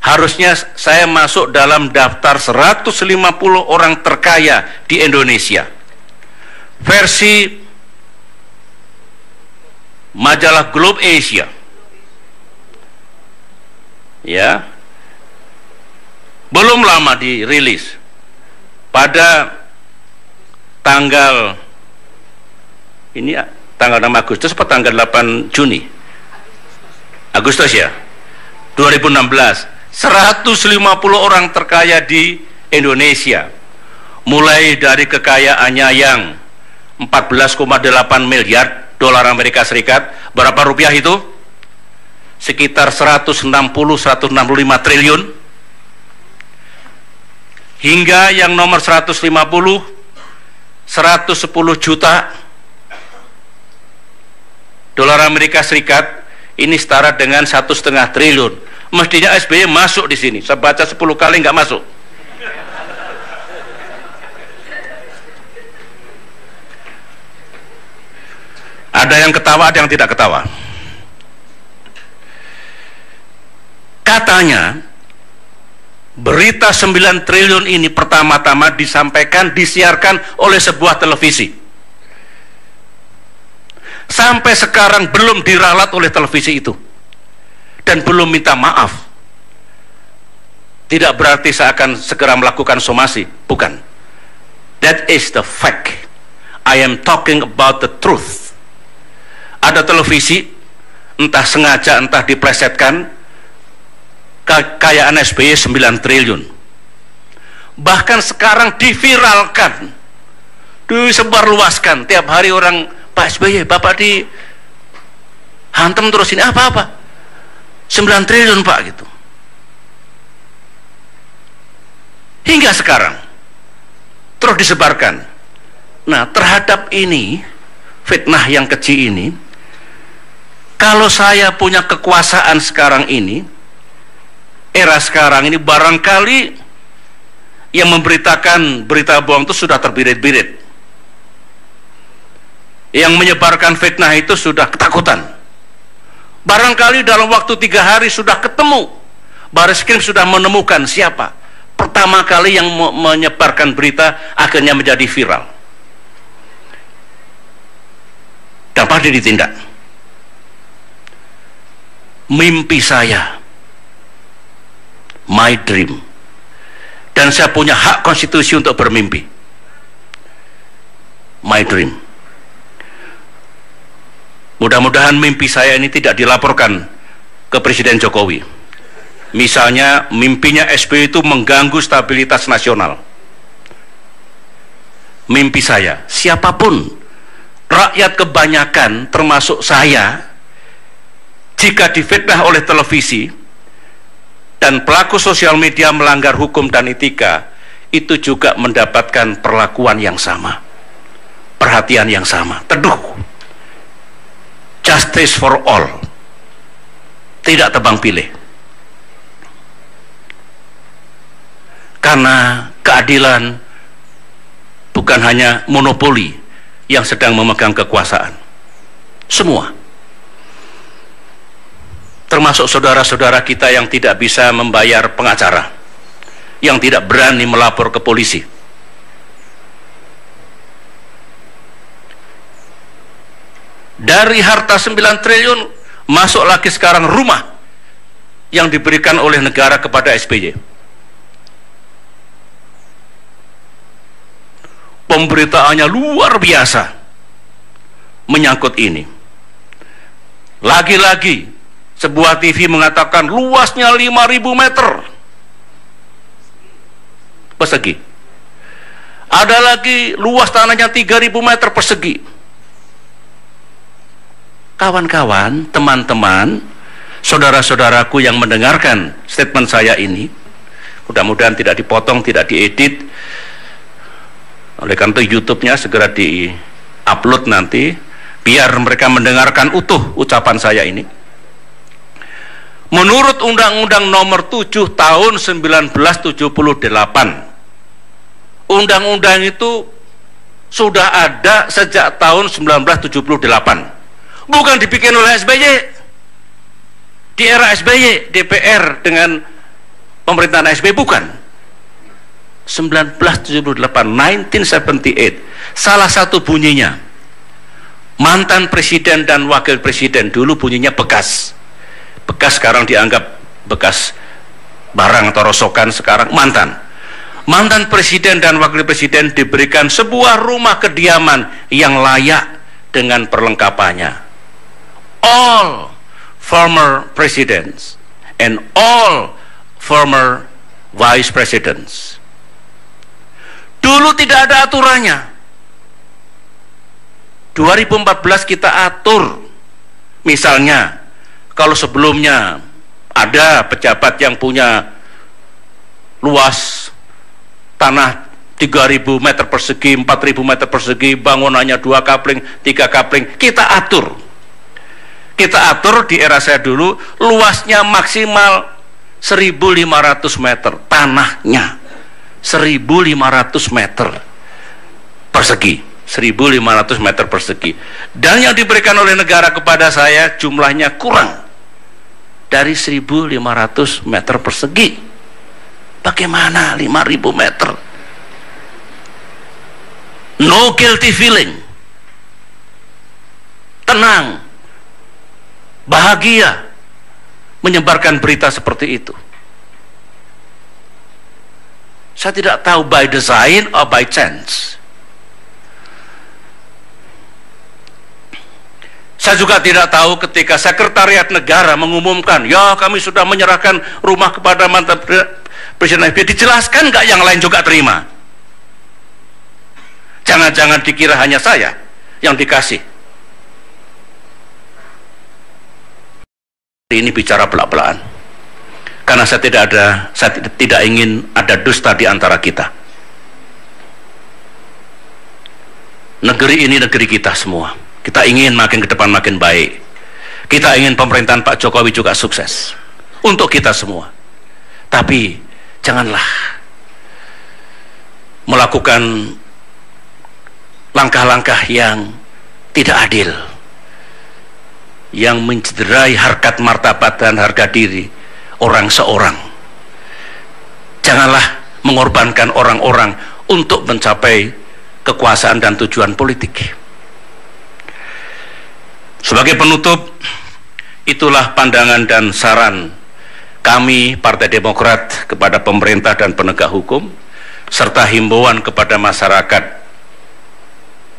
harusnya saya masuk dalam daftar 150 orang terkaya di Indonesia. Versi majalah Globe Asia. Ya. Belum lama dirilis. Pada tanggal ini tanggal 6 Agustus atau tanggal 8 Juni? Agustus ya. 2016. 150 orang terkaya di Indonesia. Mulai dari kekayaannya yang 14,8 miliar dolar Amerika Serikat. Berapa rupiah itu? Sekitar 160-165 triliun. Hingga yang nomor 150, 110 juta dolar Amerika Serikat. Ini setara dengan 1,5 triliun. Mestinya SBY masuk di sini. Saya baca 10 kali nggak masuk. Ada yang ketawa, ada yang tidak ketawa. Katanya berita 9 triliun ini pertama-tama disampaikan, disiarkan oleh sebuah televisi. Sampai sekarang belum diralat oleh televisi itu. Dan belum minta maaf. Tidak berarti saya akan segera melakukan somasi. Bukan. That is the fact. I am talking about the truth. Ada televisi, entah sengaja, entah diplesetkan, kekayaan SBY 9 triliun. Bahkan sekarang diviralkan, disebarluaskan. Tiap hari orang, Pak SBY, Bapak dihantam terus ini apa-apa 9 triliun Pak, gitu. Hingga sekarang terus disebarkan. Nah, terhadap ini, fitnah yang keji ini, kalau saya punya kekuasaan sekarang ini, era sekarang ini, barangkali yang memberitakan berita bohong itu sudah terbirit-birit. Yang menyebarkan fitnah itu sudah ketakutan. Barangkali dalam waktu 3 hari sudah ketemu. Bareskrim sudah menemukan siapa pertama kali yang menyebarkan berita, akhirnya menjadi viral. Dan pasti ditindak. Mimpi saya, my dream, dan saya punya hak konstitusi untuk bermimpi. My dream. Mudah-mudahan mimpi saya ini tidak dilaporkan ke Presiden Jokowi. Misalnya mimpinya SBY itu mengganggu stabilitas nasional. Mimpi saya, siapapun, rakyat kebanyakan termasuk saya, jika difitnah oleh televisi dan pelaku sosial media melanggar hukum dan etika, itu juga mendapatkan perlakuan yang sama, perhatian yang sama. Teduh. Justice for all. Tidak tebang pilih. Karena keadilan bukan hanya monopoli yang sedang memegang kekuasaan. Semua. Termasuk saudara-saudara kita yang tidak bisa membayar pengacara, yang tidak berani melapor ke polisi. Dari harta 9 triliun, masuk lagi sekarang rumah yang diberikan oleh negara kepada SBY. Pemberitaannya luar biasa menyangkut ini. Lagi-lagi sebuah TV mengatakan luasnya 5.000 meter persegi. Ada lagi luas tanahnya 3.000 meter persegi. Kawan-kawan, teman-teman, saudara-saudaraku yang mendengarkan statement saya ini, mudah-mudahan tidak dipotong, tidak diedit. Oleh karena itu YouTube-nya segera di-upload nanti, biar mereka mendengarkan utuh ucapan saya ini. Menurut Undang-Undang Nomor 7 Tahun 1978, undang-undang itu sudah ada sejak tahun 1978. Bukan dibikin oleh SBY. Di era SBY, DPR dengan pemerintahan SBY, bukan. 1978, salah satu bunyinya, mantan presiden dan wakil presiden, dulu bunyinya bekas. Bekas sekarang dianggap bekas barang atau rosokan, sekarang mantan. Mantan presiden dan wakil presiden diberikan sebuah rumah kediaman yang layak dengan perlengkapannya. All former presidents and all former vice presidents. Dulu tidak ada aturannya. 2014 kita atur. Misalnya, kalau sebelumnya ada pejabat yang punya luas tanah 3.000 meter persegi, 4.000 meter persegi, bangunannya 2 kapling, 3 kapling, kita atur. Kita atur di era saya dulu, luasnya maksimal 1.500 meter, tanahnya 1.500 meter persegi, 1.500 meter persegi. Dan yang diberikan oleh negara kepada saya jumlahnya kurang dari 1.500 meter persegi. Bagaimana 5.000 meter? No guilty feeling, tenang, bahagia menyebarkan berita seperti itu. Saya tidak tahu by design or by chance. Saya juga tidak tahu ketika sekretariat negara mengumumkan, ya kami sudah menyerahkan rumah kepada mantan Presiden SBY, dijelaskan nggak yang lain juga terima? Jangan-jangan dikira hanya saya yang dikasih. Ini bicara belak-belakan, karena saya tidak ingin ada dusta di antara kita. Negeri ini negeri kita semua. Kita ingin makin ke depan makin baik. Kita ingin pemerintahan Pak Jokowi juga sukses untuk kita semua. Tapi janganlah melakukan langkah-langkah yang tidak adil, yang mencederai harkat martabat dan harga diri orang seorang. Janganlah mengorbankan orang-orang untuk mencapai kekuasaan dan tujuan politik. Sebagai penutup, itulah pandangan dan saran kami Partai Demokrat kepada pemerintah dan penegak hukum, serta himbauan kepada masyarakat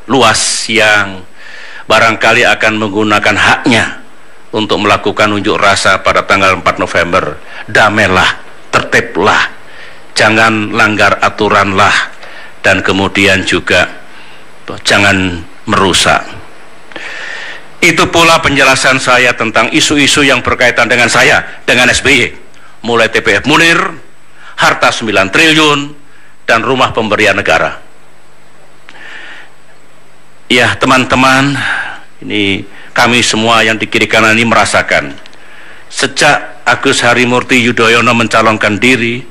luas yang barangkali akan menggunakan haknya untuk melakukan unjuk rasa pada tanggal 4 November. Damailah, tertiblah, jangan langgar aturanlah, dan kemudian juga jangan merusak. Itu pula penjelasan saya tentang isu-isu yang berkaitan dengan saya, dengan SBY, mulai TPF Munir, harta 9 triliun, dan rumah pemberian negara. Ya teman-teman, ini kami semua yang di kiri kanan ini merasakan, sejak Agus Harimurti Yudhoyono mencalonkan diri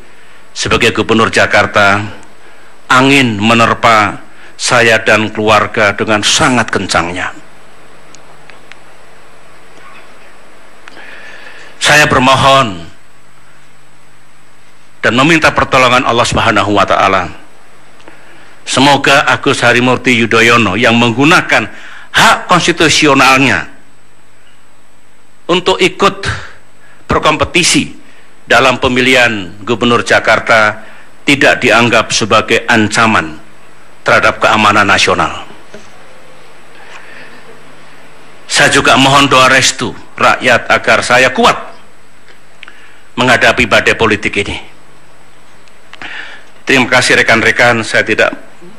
sebagai Gubernur Jakarta, angin menerpa saya dan keluarga dengan sangat kencangnya. Saya bermohon dan meminta pertolongan Allah Subhanahu wa Ta'ala. Semoga Agus Harimurti Yudhoyono yang menggunakan hak konstitusionalnya untuk ikut berkompetisi dalam pemilihan Gubernur Jakarta tidak dianggap sebagai ancaman terhadap keamanan nasional. Saya juga mohon doa restu rakyat agar saya kuat menghadapi badai politik ini. Terima kasih rekan-rekan, saya tidak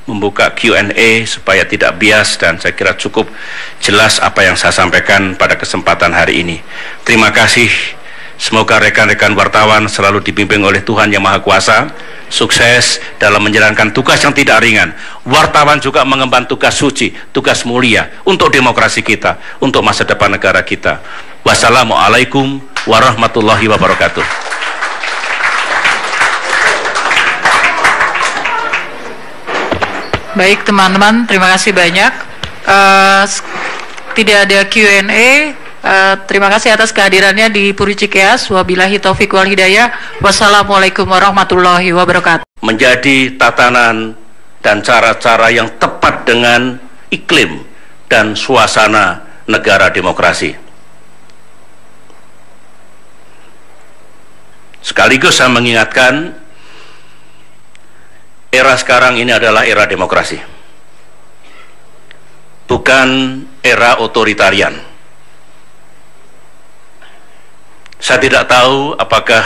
membuka Q&A supaya tidak bias dan saya kira cukup jelas apa yang saya sampaikan pada kesempatan hari ini. Terima kasih, semoga rekan-rekan wartawan selalu dibimbing oleh Tuhan Yang Maha Kuasa, sukses dalam menjalankan tugas yang tidak ringan. Wartawan juga mengemban tugas suci, tugas mulia untuk demokrasi kita, untuk masa depan negara kita. Wassalamualaikum warahmatullahi wabarakatuh. Baik teman-teman, terima kasih banyak. Tidak ada Q&A. Terima kasih atas kehadirannya di Puri Cikeas. Wabillahi taufik wal hidayah. Wassalamualaikum warahmatullahi wabarakatuh. Menjadi tatanan dan cara-cara yang tepat dengan iklim dan suasana negara demokrasi. Sekaligus saya mengingatkan, era sekarang ini adalah era demokrasi, bukan era otoritarian. Saya tidak tahu apakah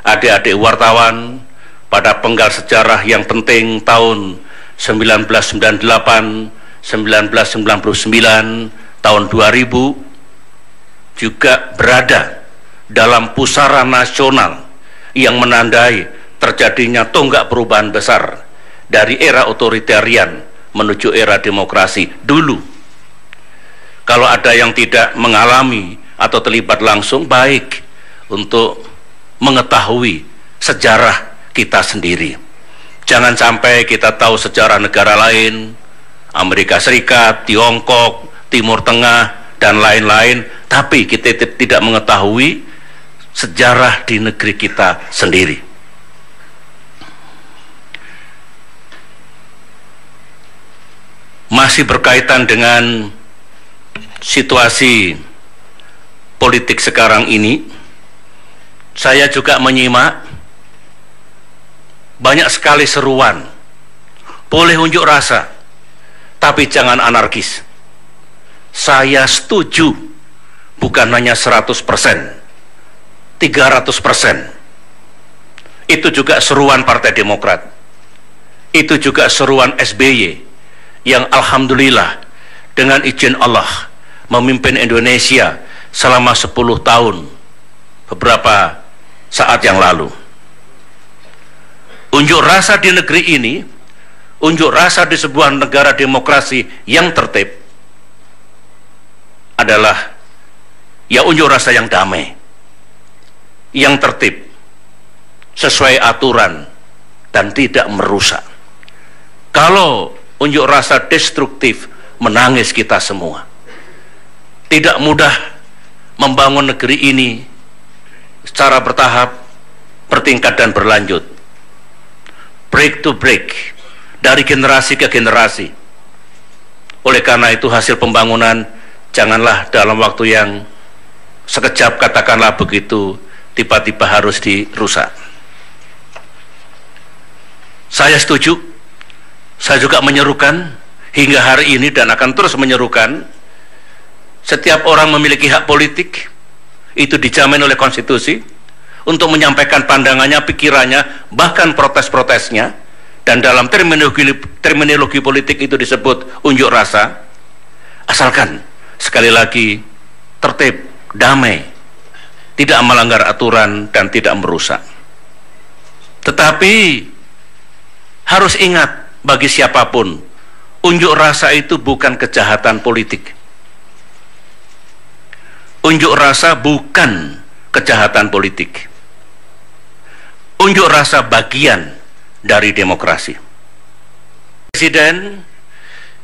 adik-adik wartawan pada penggal sejarah yang penting tahun 1998, 1999, tahun 2000 juga berada dalam pusaran nasional yang menandai terjadinya tonggak perubahan besar dari era otoritarian menuju era demokrasi dulu. Kalau ada yang tidak mengalami atau terlibat langsung, baik untuk mengetahui sejarah kita sendiri. Jangan sampai kita tahu sejarah negara lain, Amerika Serikat, Tiongkok, Timur Tengah, dan lain-lain, tapi kita tidak mengetahui sejarah di negeri kita sendiri. Masih berkaitan dengan situasi politik sekarang ini, saya juga menyimak banyak sekali seruan, boleh unjuk rasa, tapi jangan anarkis. Saya setuju, bukan hanya 100%, 300%. Itu juga seruan Partai Demokrat, itu juga seruan SBY, yang alhamdulillah dengan izin Allah memimpin Indonesia selama 10 tahun beberapa saat yang lalu. Unjuk rasa di negeri ini, unjuk rasa di sebuah negara demokrasi yang tertib adalah ya unjuk rasa yang damai, yang tertib, sesuai aturan dan tidak merusak. Kalau unjuk rasa destruktif, menangis kita semua. Tidak mudah membangun negeri ini secara bertahap, bertingkat dan berlanjut, break to break, dari generasi ke generasi. Oleh karena itu hasil pembangunan janganlah dalam waktu yang sekejap, katakanlah begitu, tiba-tiba harus dirusak. Saya setuju. Saya juga menyerukan hingga hari ini dan akan terus menyerukan, setiap orang memiliki hak politik, itu dijamin oleh konstitusi, untuk menyampaikan pandangannya, pikirannya, bahkan protes-protesnya, dan dalam terminologi politik itu disebut unjuk rasa, asalkan sekali lagi tertib, damai, tidak melanggar aturan dan tidak merusak. Tetapi harus ingat, bagi siapapun, unjuk rasa itu bukan kejahatan politik. Unjuk rasa bukan kejahatan politik. Unjuk rasa bagian dari demokrasi. Presiden,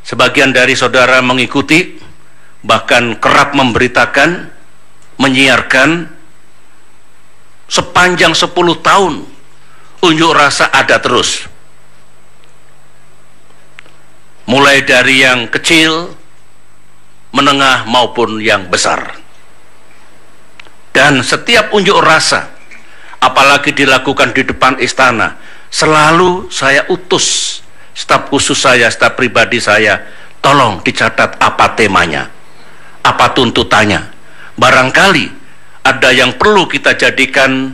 sebagian dari saudara mengikuti, bahkan kerap memberitakan, menyiarkan, sepanjang 10 tahun unjuk rasa ada terus. Mulai dari yang kecil, menengah maupun yang besar. Dan setiap unjuk rasa, apalagi dilakukan di depan istana, selalu saya utus staf khusus saya, staf pribadi saya, tolong dicatat apa temanya, apa tuntutannya. Barangkali ada yang perlu kita jadikan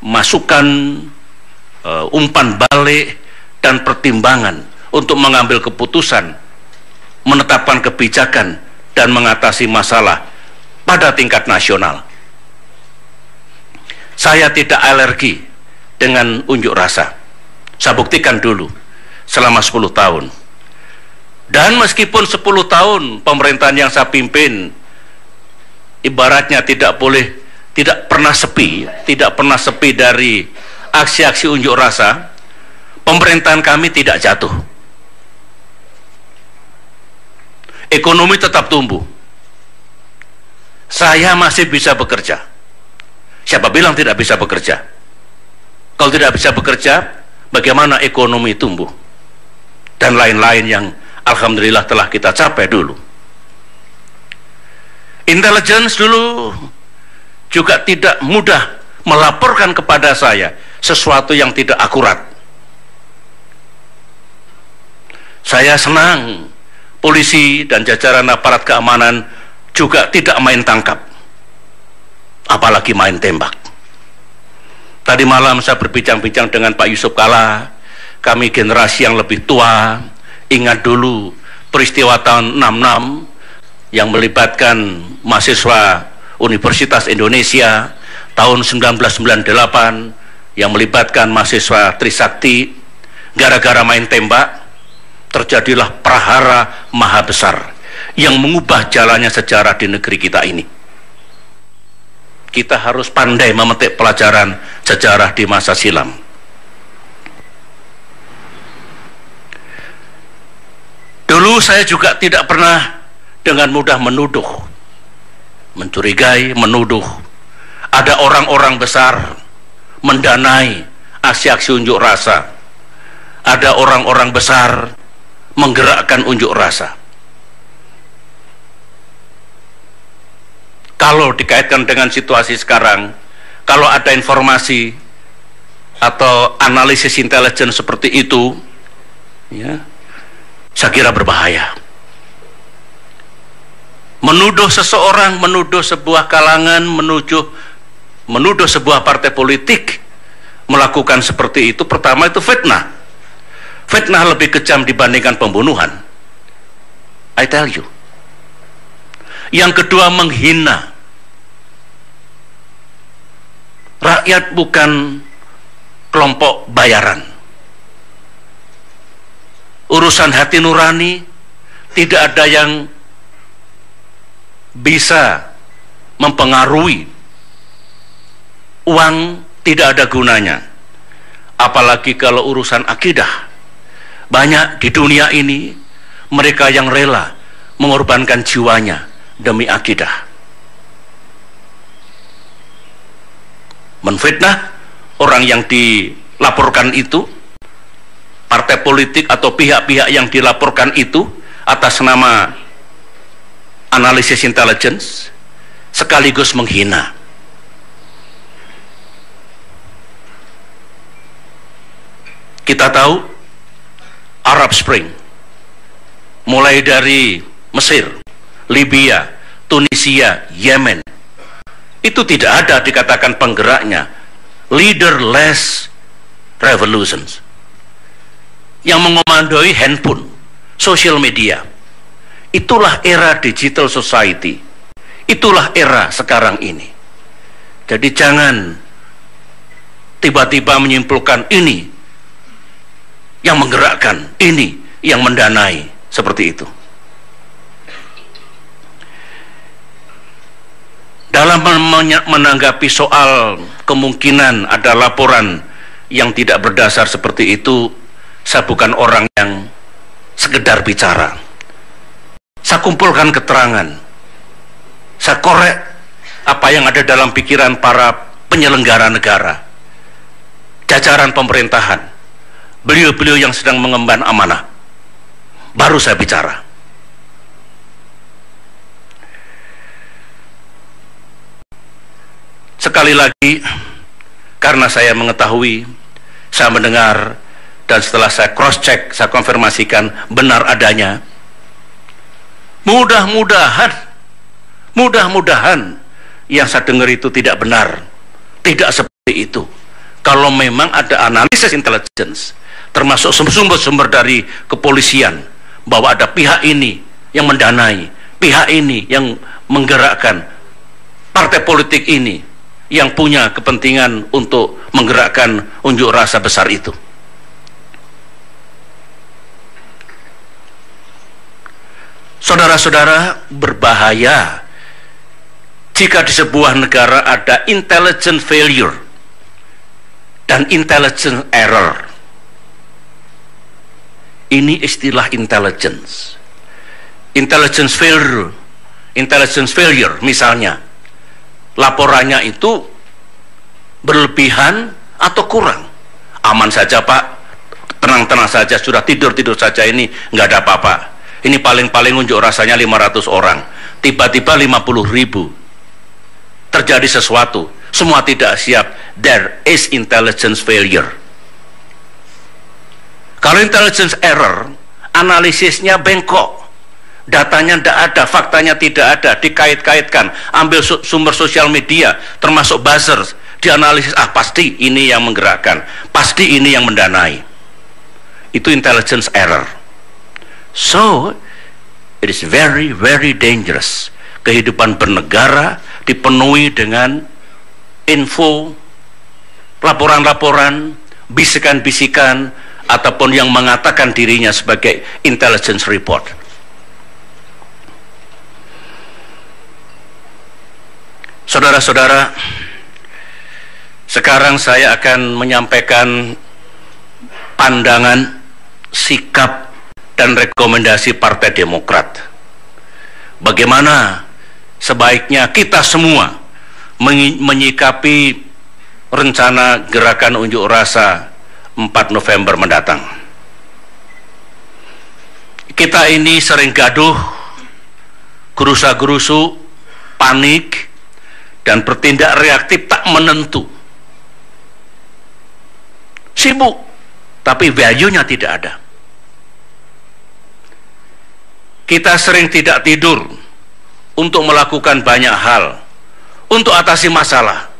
masukan, umpan balik, dan pertimbangan untuk mengambil keputusan, menetapkan kebijakan, dan mengatasi masalah pada tingkat nasional. Saya tidak alergi dengan unjuk rasa. Saya buktikan dulu selama 10 tahun. Dan meskipun 10 tahun pemerintahan yang saya pimpin ibaratnya tidak pernah sepi dari aksi-aksi unjuk rasa, pemerintahan kami tidak jatuh. Ekonomi tetap tumbuh. Saya masih bisa bekerja. Siapa bilang tidak bisa bekerja? Kalau tidak bisa bekerja, bagaimana ekonomi tumbuh? Dan lain-lain yang alhamdulillah telah kita capai dulu. Intelligence dulu juga tidak mudah melaporkan kepada saya sesuatu yang tidak akurat. Saya senang polisi dan jajaran aparat keamanan juga tidak main tangkap, apalagi main tembak. Tadi malam saya berbincang-bincang dengan Pak Yusuf Kalla. Kami generasi yang lebih tua ingat dulu peristiwa tahun 66 yang melibatkan mahasiswa Universitas Indonesia, tahun 1998 yang melibatkan mahasiswa Trisakti. Gara-gara main tembak terjadilah prahara maha besar yang mengubah jalannya sejarah di negeri kita ini. Kita harus pandai memetik pelajaran sejarah di masa silam. Dulu saya juga tidak pernah dengan mudah menuduh, mencurigai, menuduh ada orang-orang besar mendanai aksi-aksi unjuk rasa, ada orang-orang besar menggerakkan unjuk rasa. Kalau dikaitkan dengan situasi sekarang, kalau ada informasi atau analisis intelijen seperti itu, ya, saya kira berbahaya. Menuduh seseorang, menuduh sebuah kalangan, menuduh sebuah partai politik melakukan seperti itu, pertama itu fitnah. Fitnah lebih kejam dibandingkan pembunuhan. I tell you. Yang kedua, menghina. Rakyat bukan kelompok bayaran. Urusan hati nurani tidak ada yang bisa mempengaruhi. Uang tidak ada gunanya. Apalagi kalau urusan akidah. Banyak di dunia ini mereka yang rela mengorbankan jiwanya demi akidah. Menfitnah orang yang dilaporkan itu, partai politik atau pihak-pihak yang dilaporkan itu atas nama analisis intelligence, sekaligus menghina. Kita tahu Arab Spring mulai dari Mesir, Libya, Tunisia, Yemen, itu tidak ada dikatakan penggeraknya leaderless revolutions. Yang mengomandoi handphone, social media. Itulah era digital society. Itulah era sekarang ini. Jadi jangan tiba-tiba menyimpulkan ini yang menggerakkan, ini yang mendanai, seperti itu. Dalam menanggapi soal kemungkinan ada laporan yang tidak berdasar seperti itu, saya bukan orang yang sekedar bicara. Saya kumpulkan keterangan, saya korek apa yang ada dalam pikiran para penyelenggara negara, jajaran pemerintahan, beliau-beliau yang sedang mengemban amanah, baru saya bicara. Sekali lagi, karena saya mengetahui, saya mendengar, dan setelah saya cross-check, saya konfirmasikan benar adanya. Mudah-mudahan yang saya dengar itu tidak benar, tidak seperti itu. Kalau memang ada analisis intelligence, termasuk sumber-sumber dari kepolisian, bahwa ada pihak ini yang mendanai, pihak ini yang menggerakkan, partai politik ini yang punya kepentingan untuk menggerakkan unjuk rasa besar itu. Saudara-saudara, berbahaya jika di sebuah negara ada intelligence failure dan intelligence error. Ini istilah intelligence. Intelligence failure misalnya, laporannya itu berlebihan atau kurang. Aman saja Pak, tenang-tenang saja, sudah tidur-tidur saja, ini nggak ada apa-apa. Ini paling-paling unjuk rasanya 500 orang, tiba-tiba 50.000. Terjadi sesuatu, semua tidak siap. There is intelligence failure. Kalau intelligence error, analisisnya bengkok, datanya tidak ada, faktanya tidak ada, dikait-kaitkan, ambil sumber sosial media, termasuk buzzer, dianalisis, pasti ini yang menggerakkan, pasti ini yang mendanai. Itu intelligence error. So, it is very, very dangerous. Kehidupan bernegara dipenuhi dengan info, laporan-laporan, bisikan-bisikan, ataupun yang mengatakan dirinya sebagai intelligence report. Saudara-saudara, sekarang saya akan menyampaikan pandangan, sikap, dan rekomendasi Partai Demokrat. Bagaimana sebaiknya kita semua menyikapi rencana gerakan unjuk rasa 4 November mendatang. Kita ini sering gaduh, gerusa-gerusu, panik, dan bertindak reaktif tak menentu. Sibuk, tapi value-nya tidak ada. Kita sering tidak tidur untuk melakukan banyak hal, untuk atasi masalah.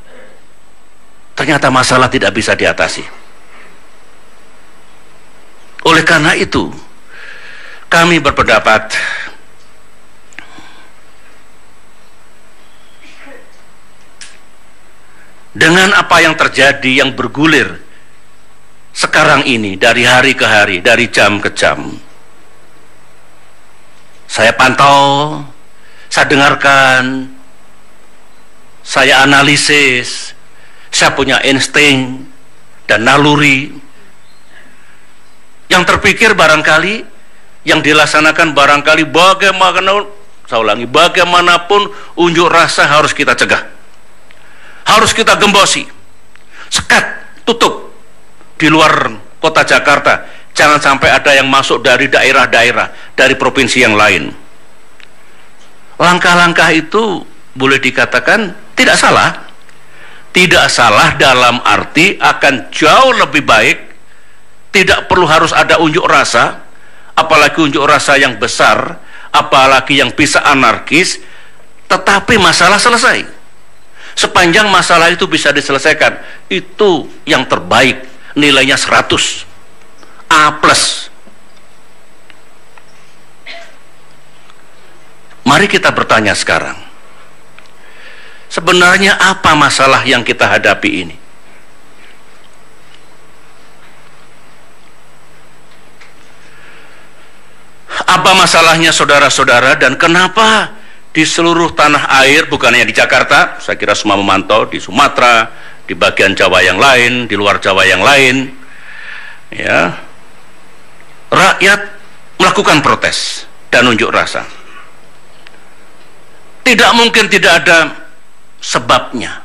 Ternyata masalah tidak bisa diatasi. Oleh karena itu, kami berpendapat dengan apa yang terjadi, yang bergulir sekarang ini, dari hari ke hari, dari jam ke jam, saya pantau, saya dengarkan, saya analisis, saya punya insting dan naluri. Yang terpikir barangkali, yang dilaksanakan barangkali bagaimanapun unjuk rasa harus kita cegah, harus kita gembosi, sekat, tutup di luar kota Jakarta. Jangan sampai ada yang masuk dari daerah-daerah, dari provinsi yang lain. Langkah-langkah itu boleh dikatakan tidak salah. Tidak salah dalam arti akan jauh lebih baik. Tidak perlu harus ada unjuk rasa, apalagi unjuk rasa yang besar, apalagi yang bisa anarkis, tetapi masalah selesai. Sepanjang masalah itu bisa diselesaikan, itu yang terbaik, nilainya 100, A+. Mari kita bertanya sekarang, sebenarnya apa masalah yang kita hadapi ini? Apa masalahnya saudara-saudara, dan kenapa di seluruh tanah air, bukan hanya di Jakarta, saya kira semua memantau, di Sumatera, di bagian Jawa yang lain, di luar Jawa yang lain, ya, rakyat melakukan protes dan unjuk rasa. Tidak mungkin tidak ada sebabnya.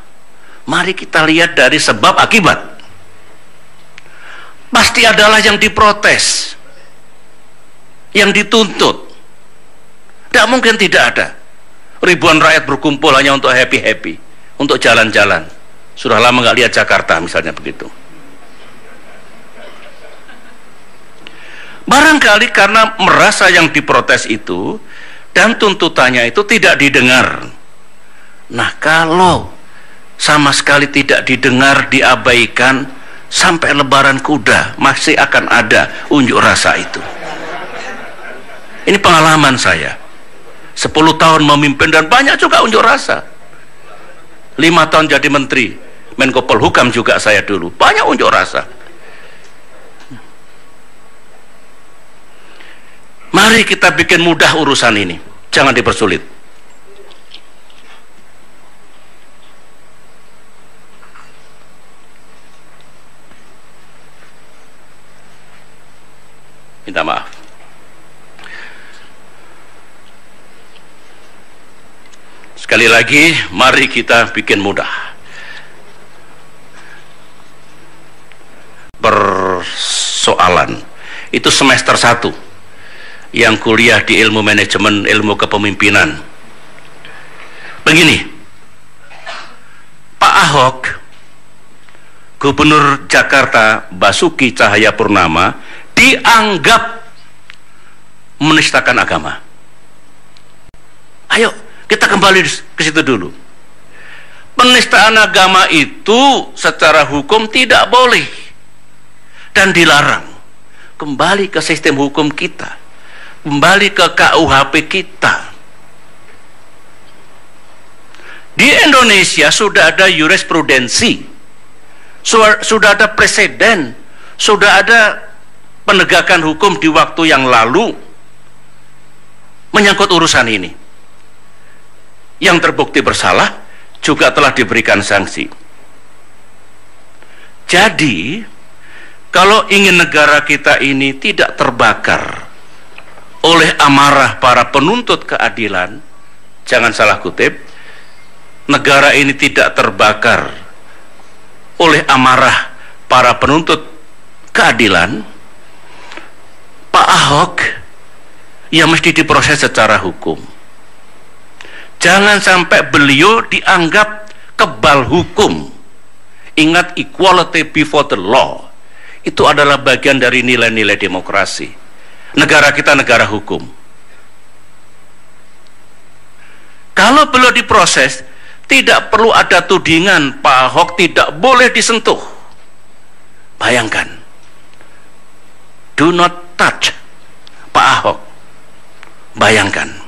Mari kita lihat dari sebab akibat. Pasti adalah yang diprotes, yang dituntut. Tidak mungkin tidak ada. Ribuan rakyat berkumpul hanya untuk happy-happy. untuk jalan-jalan. Sudah lama nggak lihat Jakarta misalnya begitu. Barangkali karena merasa yang diprotes itu dan tuntutannya itu tidak didengar. Nah, kalau sama sekali tidak didengar, diabaikan, sampai lebaran kuda masih akan ada unjuk rasa itu. Ini pengalaman saya. 10 tahun memimpin dan banyak juga unjuk rasa. 5 tahun jadi menteri, Menko Polhukam juga saya dulu, banyak unjuk rasa. Mari kita bikin mudah urusan ini, jangan dipersulit. Minta maaf. Sekali lagi, mari kita bikin mudah. Persoalan itu semester 1 yang kuliah di ilmu manajemen, ilmu kepemimpinan. Begini, Pak Ahok, Gubernur Jakarta Basuki Cahayapurnama, dianggap menistakan agama. Ayo kita kembali ke situ dulu. Penistaan agama itu secara hukum tidak boleh dan dilarang. Kembali ke sistem hukum kita, kembali ke KUHP kita. Di Indonesia sudah ada jurisprudensi, sudah ada preseden, sudah ada penegakan hukum di waktu yang lalu menyangkut urusan ini. Yang terbukti bersalah juga telah diberikan sanksi. Jadi, kalau ingin negara kita ini tidak terbakar oleh amarah para penuntut keadilan, jangan salah kutip, negara ini tidak terbakar oleh amarah para penuntut keadilan, Pak Ahok ya mesti diproses secara hukum. Jangan sampai beliau dianggap kebal hukum. Ingat, equality before the law itu adalah bagian dari nilai-nilai demokrasi. Negara kita negara hukum. Kalau beliau diproses, tidak perlu ada tudingan Pak Ahok tidak boleh disentuh. Bayangkan, do not touch Pak Ahok. Bayangkan.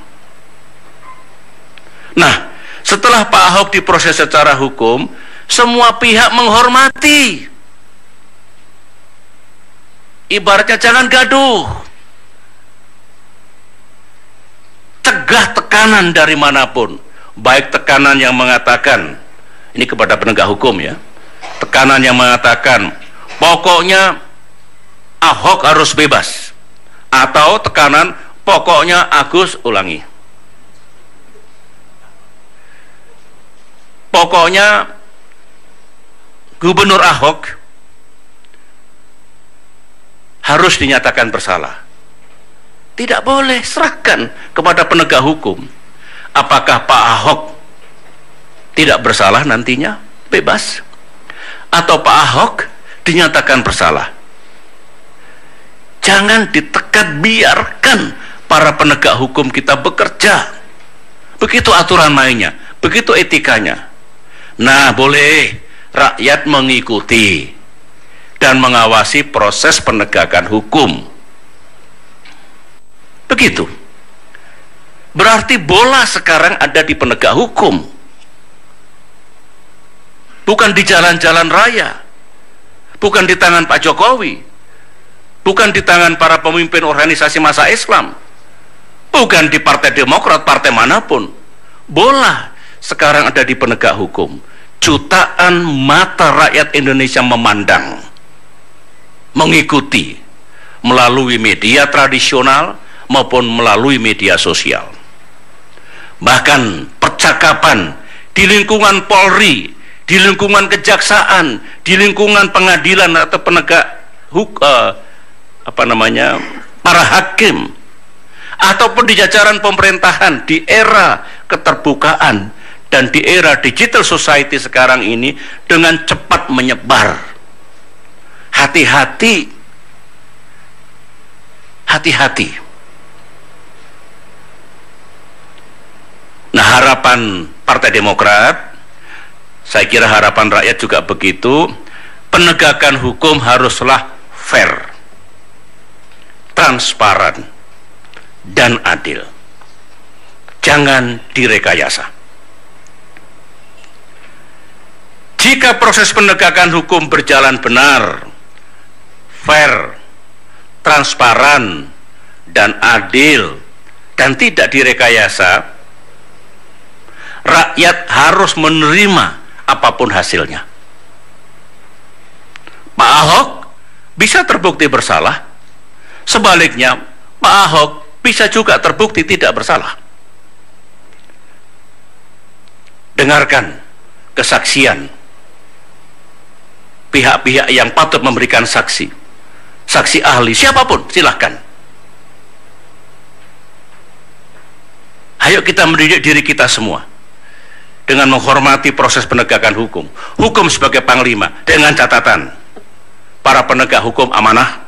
Nah, setelah Pak Ahok diproses secara hukum, semua pihak menghormati. Ibaratnya jangan gaduh. Cegah tekanan dari manapun. Baik tekanan yang mengatakan, ini kepada penegak hukum ya, tekanan yang mengatakan pokoknya Ahok harus bebas, atau tekanan pokoknya Agus ulangi, pokoknya Gubernur Ahok harus dinyatakan bersalah. Tidak boleh, serahkan kepada penegak hukum. Apakah Pak Ahok tidak bersalah nantinya, bebas, atau Pak Ahok dinyatakan bersalah. Jangan ditekan, biarkan para penegak hukum kita bekerja. Begitu aturan mainnya, begitu etikanya. Nah, boleh rakyat mengikuti dan mengawasi proses penegakan hukum. Begitu. Berarti bola sekarang ada di penegak hukum, bukan di jalan-jalan raya, bukan di tangan Pak Jokowi, bukan di tangan para pemimpin organisasi massa Islam, bukan di Partai Demokrat, partai manapun. Bola sekarang ada di penegak hukum. Jutaan mata rakyat Indonesia memandang, mengikuti melalui media tradisional maupun melalui media sosial. Bahkan percakapan di lingkungan Polri, di lingkungan kejaksaan, di lingkungan pengadilan atau penegak para hakim, ataupun di jajaran pemerintahan di era keterbukaan, dan di era digital society sekarang ini dengan cepat menyebar. Hati-hati, hati-hati. Nah, harapan Partai Demokrat, saya kira harapan rakyat juga begitu, penegakan hukum haruslah fair, transparan, dan adil. Jangan direkayasa. Jika proses penegakan hukum berjalan benar, fair, transparan, dan adil, dan tidak direkayasa, rakyat harus menerima apapun hasilnya. Pak Ahok bisa terbukti bersalah, sebaliknya Pak Ahok bisa juga terbukti tidak bersalah. Dengarkan kesaksian pihak-pihak yang patut memberikan saksi, saksi ahli siapapun, silahkan. Ayo kita mendidik diri kita semua dengan menghormati proses penegakan hukum, hukum sebagai panglima, dengan catatan para penegak hukum amanah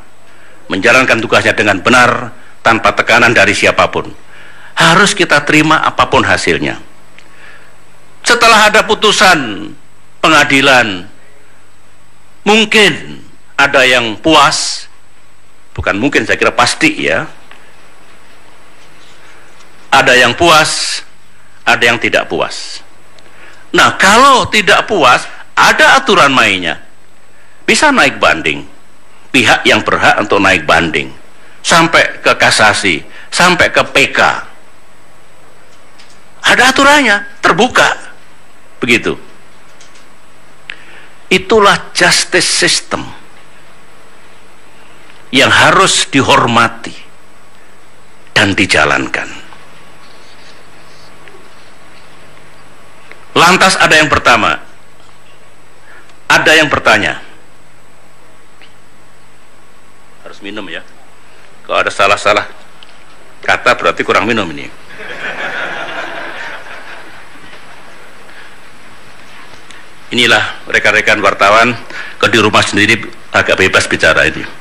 menjalankan tugasnya dengan benar tanpa tekanan dari siapapun. Harus kita terima apapun hasilnya. Setelah ada putusan pengadilan, mungkin ada yang puas, bukan mungkin, saya kira pasti ya. Ada yang puas, ada yang tidak puas. Nah, kalau tidak puas, ada aturan mainnya. Bisa naik banding. Pihak yang berhak untuk naik banding sampai ke kasasi, sampai ke PK. Ada aturannya, terbuka. Begitu. Itulah justice system yang harus dihormati dan dijalankan. Lantas ada yang pertama, ada yang bertanya, harus minum ya, kalau ada salah-salah kata berarti kurang minum ini. Inilah rekan-rekan wartawan, kalau di rumah sendiri agak bebas bicara ini.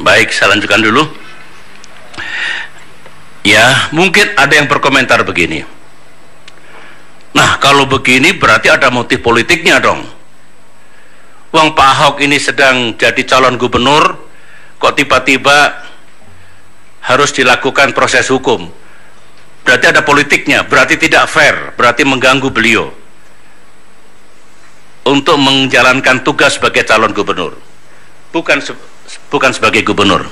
Baik, saya lanjutkan dulu. Ya, mungkin ada yang berkomentar begini. Nah, kalau begini berarti ada motif politiknya dong. Wong Pak Ahok ini sedang jadi calon gubernur, kok tiba-tiba harus dilakukan proses hukum. Berarti ada politiknya, berarti tidak fair, berarti mengganggu beliau untuk menjalankan tugas sebagai calon gubernur. Bukan sebagai gubernur.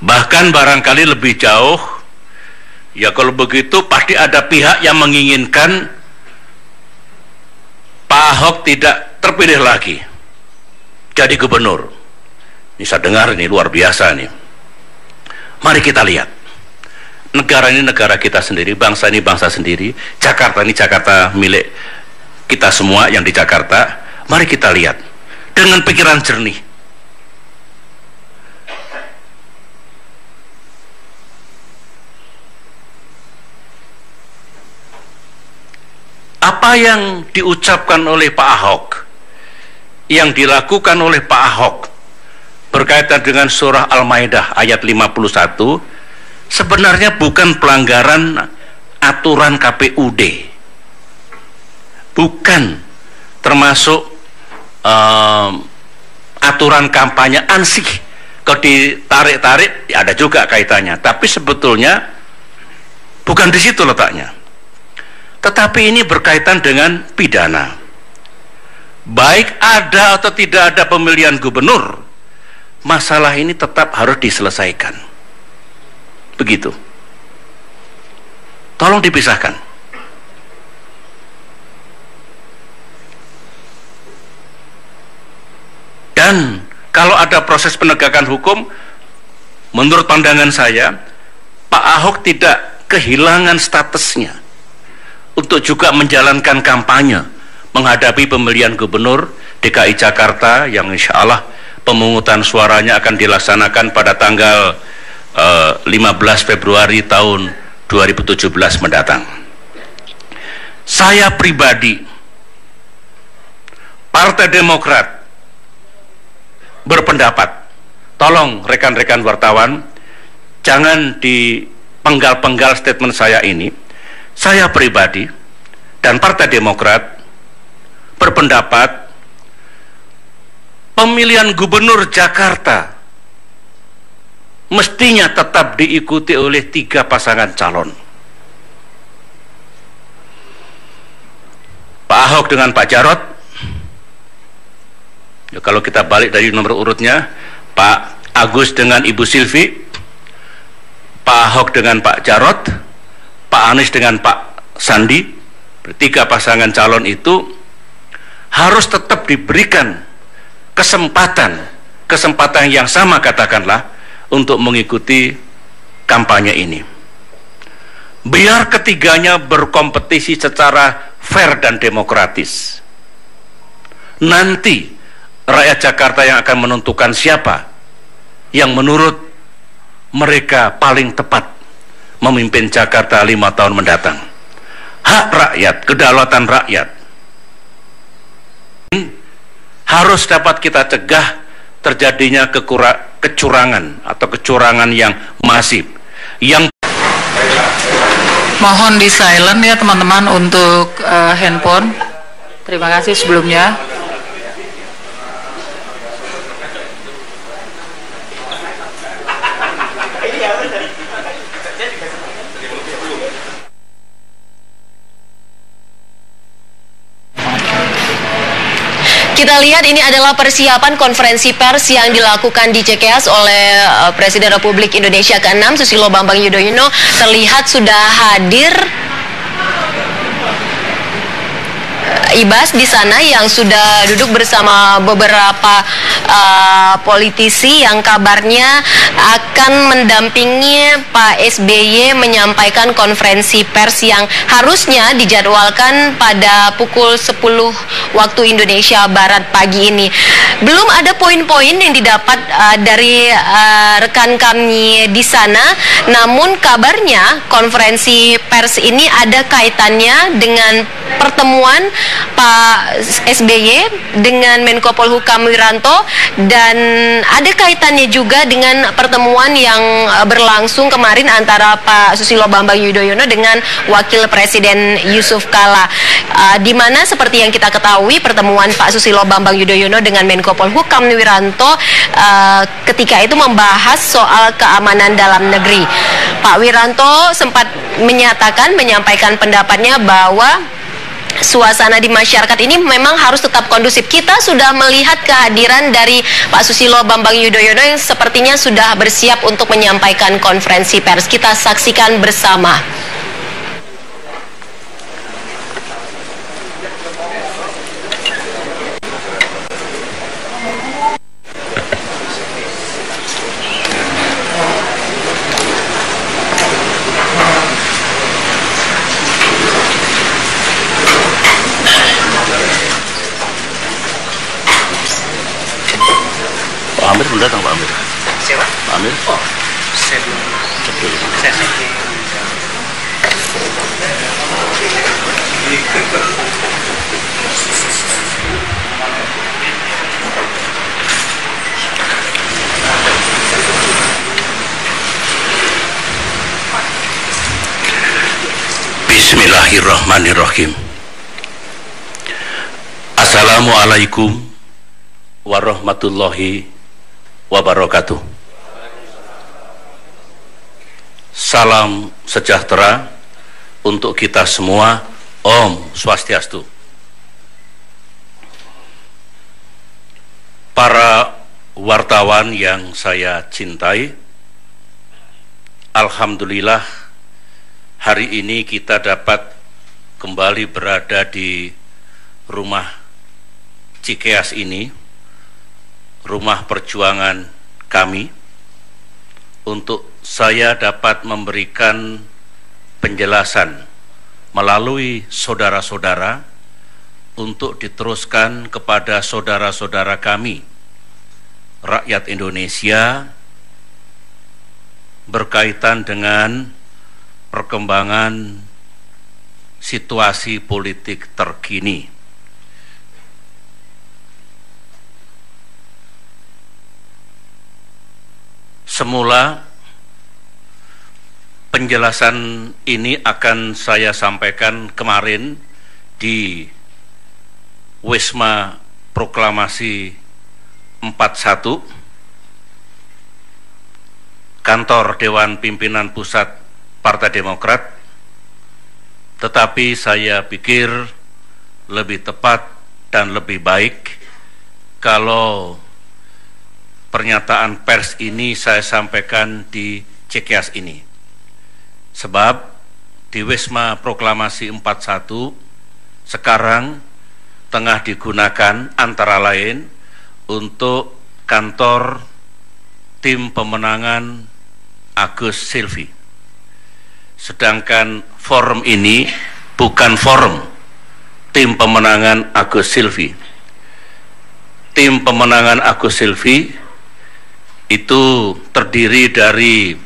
Bahkan barangkali lebih jauh, ya kalau begitu pasti ada pihak yang menginginkan Pak Ahok tidak terpilih lagi jadi gubernur. Ini saya dengar, ini luar biasa nih. Mari kita lihat. Negara ini negara kita sendiri, bangsa ini bangsa sendiri, Jakarta ini Jakarta milik kita semua yang di Jakarta. Mari kita lihat dengan pikiran jernih. Apa yang diucapkan oleh Pak Ahok, yang dilakukan oleh Pak Ahok berkaitan dengan surah Al-Maidah ayat 51 sebenarnya bukan pelanggaran aturan KPUD, bukan termasuk aturan kampanye ansih. Kalau ditarik-tarik ya ada juga kaitannya, tapi sebetulnya bukan di situ letaknya. Tetapi ini berkaitan dengan pidana. Baik ada atau tidak ada pemilihan gubernur, masalah ini tetap harus diselesaikan. Begitu. Tolong dipisahkan. Dan kalau ada proses penegakan hukum, menurut pandangan saya, Pak Ahok tidak kehilangan statusnya untuk juga menjalankan kampanye menghadapi pemilihan gubernur DKI Jakarta yang insya Allah pemungutan suaranya akan dilaksanakan pada tanggal 15 Februari tahun 2017 mendatang. Saya pribadi, Partai Demokrat berpendapat, tolong rekan-rekan wartawan jangan dipenggal-penggal statement saya ini. Saya pribadi dan Partai Demokrat berpendapat pemilihan gubernur Jakarta mestinya tetap diikuti oleh 3 pasangan calon. Pak Ahok dengan Pak Jarot. Ya, kalau kita balik dari nomor urutnya, Pak Agus dengan Ibu Silvi, Pak Ahok dengan Pak Jarot, Pak Anies dengan Pak Sandi, 3 pasangan calon itu harus tetap diberikan kesempatan yang sama katakanlah untuk mengikuti kampanye ini. Biar ketiganya berkompetisi secara fair dan demokratis. Nanti rakyat Jakarta yang akan menentukan siapa yang menurut mereka paling tepat memimpin Jakarta 5 tahun mendatang. Hak rakyat, kedaulatan rakyat harus dapat kita cegah terjadinya kecurangan atau kecurangan yang masif. Yang mohon di silent ya teman-teman untuk handphone. Terima kasih sebelumnya. Kita lihat ini adalah persiapan konferensi pers yang dilakukan di CKS oleh Presiden Republik Indonesia ke-6 Susilo Bambang Yudhoyono. Terlihat sudah hadir Ibas di sana yang sudah duduk bersama beberapa politisi yang kabarnya akan mendampingi Pak SBY menyampaikan konferensi pers yang harusnya dijadwalkan pada pukul 10 waktu Indonesia Barat pagi ini. Belum ada poin-poin yang didapat dari rekan kami di sana, namun kabarnya konferensi pers ini ada kaitannya dengan pertemuan Pak SBY dengan Menko Polhukam Wiranto, dan ada kaitannya juga dengan pertemuan yang berlangsung kemarin antara Pak Susilo Bambang Yudhoyono dengan Wakil Presiden Yusuf Kala, di mana seperti yang kita ketahui pertemuan Pak Susilo Bambang Yudhoyono dengan Menko Polhukam Wiranto ketika itu membahas soal keamanan dalam negeri. Pak Wiranto sempat menyampaikan pendapatnya bahwa suasana di masyarakat ini memang harus tetap kondusif. Kita sudah melihat kehadiran dari Pak Susilo Bambang Yudhoyono yang sepertinya sudah bersiap untuk menyampaikan konferensi pers. Kita saksikan bersama. Amir belum datang, Pak Amir. Siapa? Pak Amir. Oh, saya belum. Saya Bismillahirrahmanirrahim. Assalamualaikum warahmatullahi wabarakatuh. Salam sejahtera untuk kita semua Om Swastiastu. Para wartawan yang saya cintai, alhamdulillah hari ini kita dapat kembali berada di rumah Cikeas ini, rumah perjuangan kami, untuk saya dapat memberikan penjelasan melalui saudara-saudara untuk diteruskan kepada saudara-saudara kami, rakyat Indonesia, berkaitan dengan perkembangan situasi politik terkini. Semula penjelasan ini akan saya sampaikan kemarin di Wisma Proklamasi 41, kantor Dewan Pimpinan Pusat Partai Demokrat, tetapi saya pikir lebih tepat dan lebih baik kalau pernyataan pers ini saya sampaikan di Cikeas ini. Sebab di Wisma Proklamasi 41 sekarang tengah digunakan antara lain untuk kantor tim pemenangan Agus Silvi. Sedangkan forum ini bukan forum tim pemenangan Agus Silvi. Tim pemenangan Agus Silvi itu terdiri dari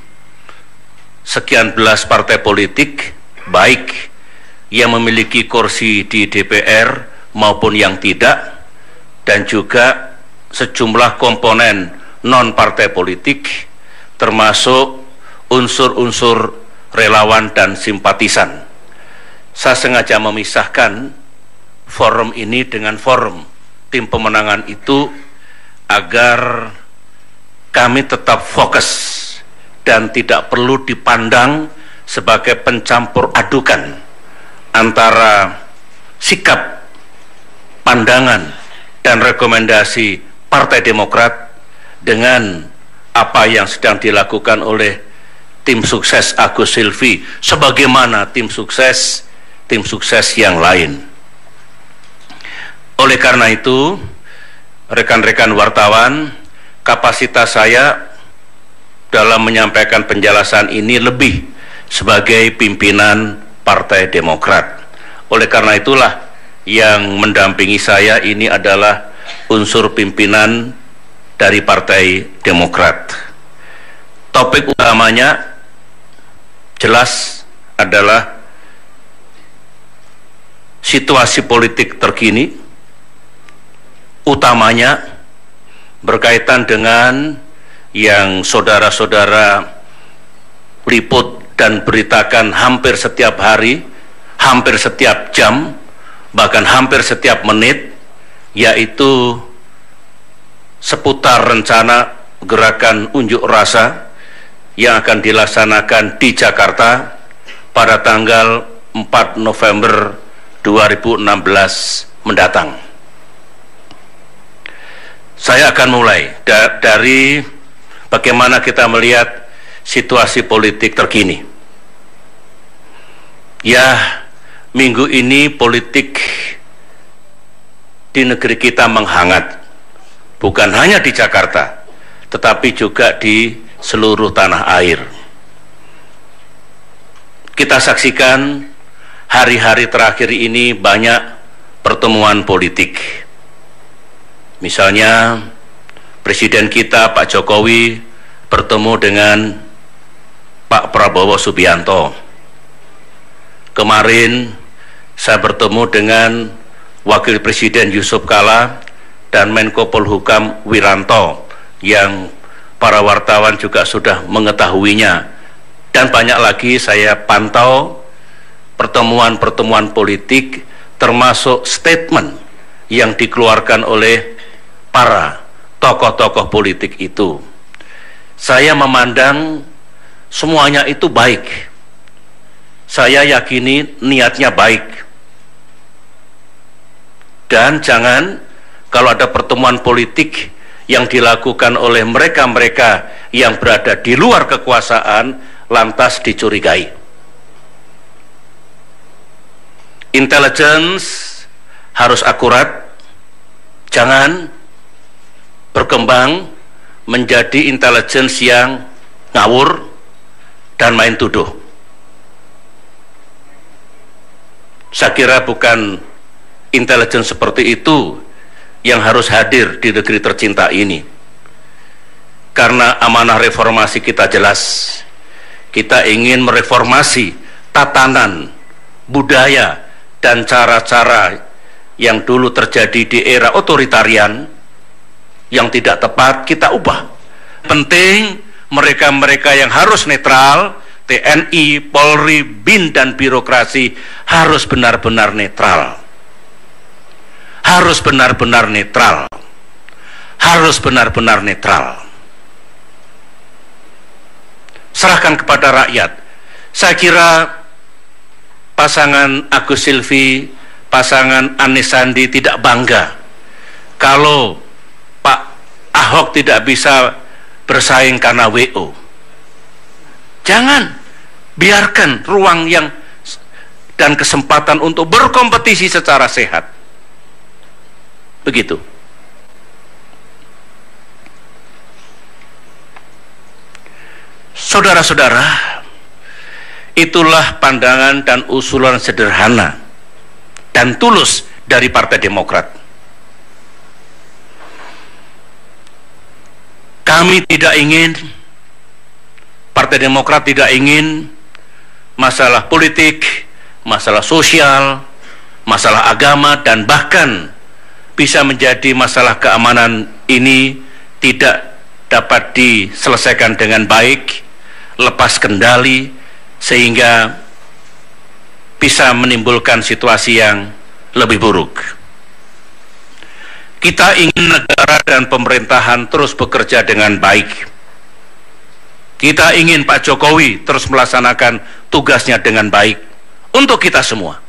sekian belas partai politik, baik yang memiliki kursi di DPR maupun yang tidak, dan juga sejumlah komponen non-partai politik, termasuk unsur-unsur relawan dan simpatisan. Saya sengaja memisahkan forum ini dengan forum tim pemenangan itu agar kami tetap fokus dan tidak perlu dipandang sebagai pencampur adukan antara sikap, pandangan, dan rekomendasi Partai Demokrat dengan apa yang sedang dilakukan oleh tim sukses Agus Silvi, sebagaimana tim sukses yang lain. Oleh karena itu, rekan-rekan wartawan, kapasitas saya dalam menyampaikan penjelasan ini lebih sebagai pimpinan Partai Demokrat. Oleh karena itulah yang mendampingi saya ini adalah unsur pimpinan dari Partai Demokrat. Topik utamanya jelas adalah situasi politik terkini, utamanya berkaitan dengan yang saudara-saudara liput dan beritakan hampir setiap hari, hampir setiap jam, bahkan hampir setiap menit, yaitu seputar rencana gerakan unjuk rasa yang akan dilaksanakan di Jakarta pada tanggal 4 November 2016 mendatang. Saya akan mulai dari bagaimana kita melihat situasi politik terkini. Ya, minggu ini politik di negeri kita menghangat, bukan hanya di Jakarta, tetapi juga di seluruh tanah air. Kita saksikan hari-hari terakhir ini banyak pertemuan politik. Misalnya Presiden kita Pak Jokowi bertemu dengan Pak Prabowo Subianto. Kemarin saya bertemu dengan Wakil Presiden Yusuf Kala dan Menko Polhukam Wiranto yang para wartawan juga sudah mengetahuinya. Dan banyak lagi saya pantau pertemuan-pertemuan politik, termasuk statement yang dikeluarkan oleh para tokoh-tokoh politik itu. Saya memandang semuanya itu baik. Saya yakini niatnya baik. Dan jangan kalau ada pertemuan politik yang dilakukan oleh mereka-mereka yang berada di luar kekuasaan lantas dicurigai. Intelligence harus akurat, jangan berkembang menjadi intelligence yang ngawur dan main tuduh. Saya kira bukan intelligence seperti itu yang harus hadir di negeri tercinta ini. Karena amanah reformasi kita jelas. Kita ingin mereformasi tatanan, budaya, dan cara-cara yang dulu terjadi di era otoritarian yang tidak tepat kita ubah. Penting mereka-mereka yang harus netral, TNI, Polri, BIN, dan birokrasi harus benar-benar netral. Harus benar-benar netral. Harus benar-benar netral. Serahkan kepada rakyat. Saya kira pasangan Agus Silvi, pasangan Anies Sandi tidak bangga kalau Pak Ahok tidak bisa bersaing karena WO. Jangan, biarkan ruang yang dan kesempatan untuk berkompetisi secara sehat. Begitu. Saudara-saudara, itulah pandangan dan usulan sederhana dan tulus dari Partai Demokrat. Kami tidak ingin, Partai Demokrat tidak ingin masalah politik, masalah sosial, masalah agama, dan bahkan bisa menjadi masalah keamanan ini tidak dapat diselesaikan dengan baik, lepas kendali, sehingga bisa menimbulkan situasi yang lebih buruk. Kita ingin negara dan pemerintahan terus bekerja dengan baik. Kita ingin Pak Jokowi terus melaksanakan tugasnya dengan baik untuk kita semua.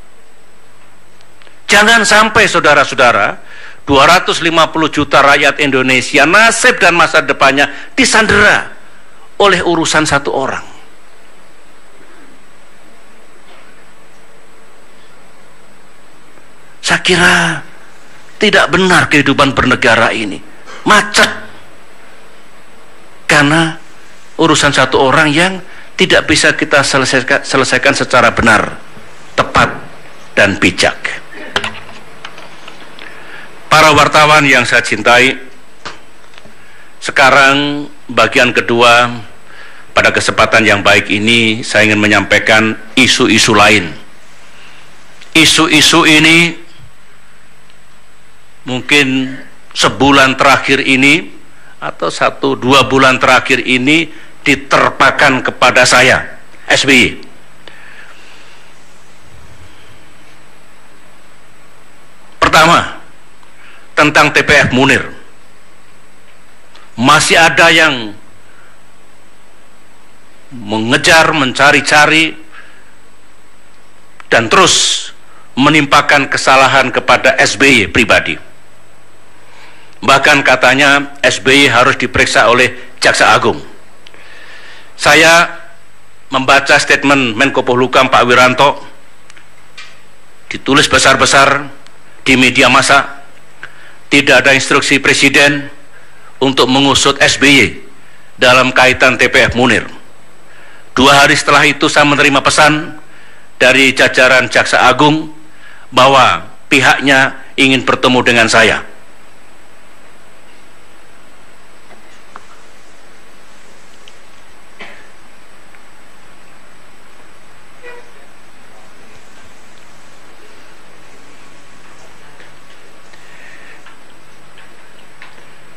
Jangan sampai saudara-saudara, 250 juta rakyat Indonesia nasib dan masa depannya disandera oleh urusan satu orang. Saya kira tidak benar kehidupan bernegara ini macet karena urusan satu orang yang tidak bisa kita selesaikan secara benar, tepat, dan bijak. Para wartawan yang saya cintai, sekarang bagian kedua pada kesempatan yang baik ini saya ingin menyampaikan isu-isu lain. Isu-isu ini mungkin sebulan terakhir ini atau 1-2 bulan terakhir ini diterpakan kepada saya, SBY. Pertama, tentang TPF Munir. Masih ada yang mengejar, mencari-cari, dan terus menimpakan kesalahan kepada SBY pribadi. Bahkan katanya SBY harus diperiksa oleh Jaksa Agung. Saya membaca statement Menko Polhukam Pak Wiranto, ditulis besar-besar di media massa, tidak ada instruksi Presiden untuk mengusut SBY dalam kaitan TPF Munir. 2 hari setelah itu saya menerima pesan dari jajaran Jaksa Agung bahwa pihaknya ingin bertemu dengan saya.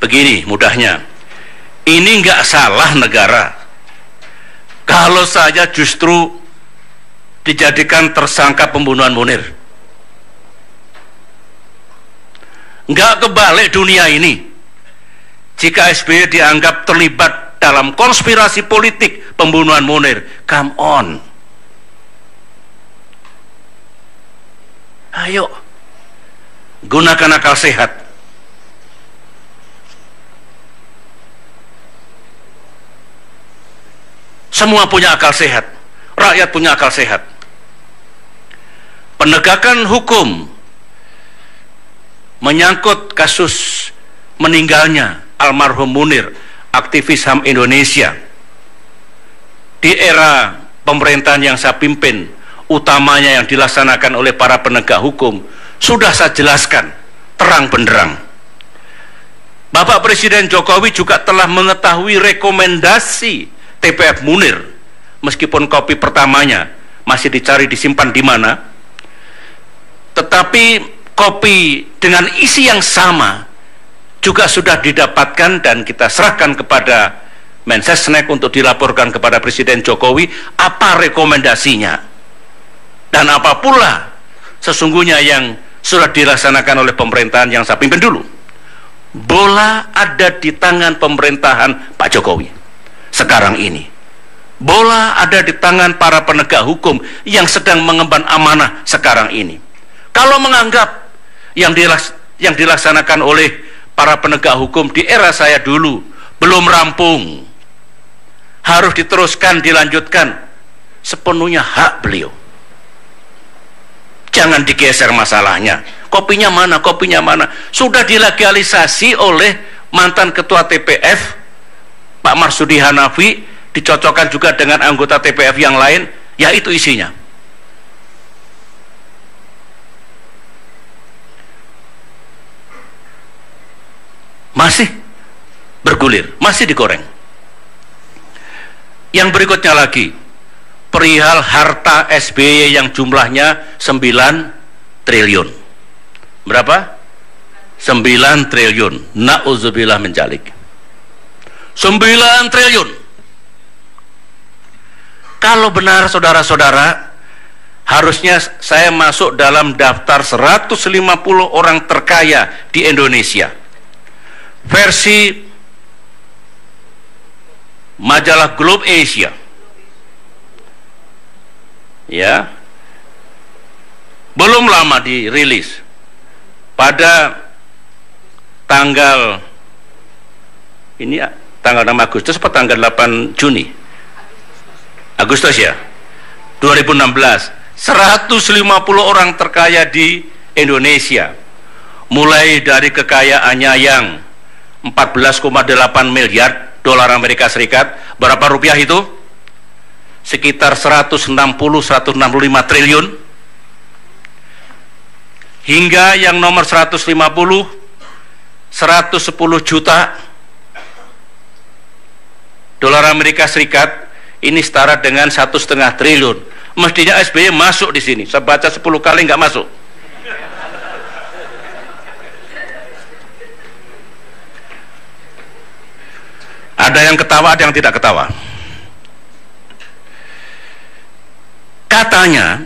Begini mudahnya, ini nggak salah negara kalau saya justru dijadikan tersangka pembunuhan Munir. Nggak kebalik dunia ini jika SBY dianggap terlibat dalam konspirasi politik pembunuhan Munir. Come on, ayo, Gunakan akal sehat. Semua punya akal sehat. Rakyat punya akal sehat. Penegakan hukum menyangkut kasus meninggalnya almarhum Munir, aktivis HAM Indonesia, di era pemerintahan yang saya pimpin, utamanya yang dilaksanakan oleh para penegak hukum, sudah saya jelaskan terang benderang. Bapak Presiden Jokowi juga telah mengetahui rekomendasi TPF Munir, meskipun kopi pertamanya masih dicari disimpan di mana, tetapi kopi dengan isi yang sama juga sudah didapatkan dan kita serahkan kepada Mensesnek untuk dilaporkan kepada Presiden Jokowi apa rekomendasinya dan apa pula sesungguhnya yang sudah dilaksanakan oleh pemerintahan yang saya pimpin dulu. Bola ada di tangan pemerintahan Pak Jokowi sekarang ini. Bola ada di tangan para penegak hukum yang sedang mengemban amanah sekarang ini. Kalau menganggap yang dilaksanakan oleh para penegak hukum di era saya dulu belum rampung, harus diteruskan, dilanjutkan, sepenuhnya hak beliau. Jangan digeser masalahnya. Kopinya mana? Kopinya mana? Sudah dilegalisasi oleh mantan ketua TPF Pak Marsudi Hanafi, dicocokkan juga dengan anggota TPF yang lain, yaitu isinya. Masih bergulir, masih digoreng. Yang berikutnya lagi, perihal harta SBY yang jumlahnya 9 triliun. Berapa? 9 triliun. Na'udzubillah min dzalik. 9 triliun. Kalau benar saudara-saudara, harusnya saya masuk dalam daftar 150 orang terkaya di Indonesia. Versi majalah Globe Asia. Ya. Belum lama dirilis. Pada tanggal ini tanggal 6 Agustus atau tanggal 8 Juni? Agustus ya. 2016. 150 orang terkaya di Indonesia. Mulai dari kekayaannya yang 14,8 miliar dolar Amerika Serikat. Berapa rupiah itu? Sekitar 160-165 triliun. Hingga yang nomor 150, 110 juta dolar Amerika Serikat. Ini setara dengan 1,5 triliun. Mestinya SBY masuk di sini. Saya baca 10 kali nggak masuk. Ada yang ketawa, ada yang tidak ketawa. Katanya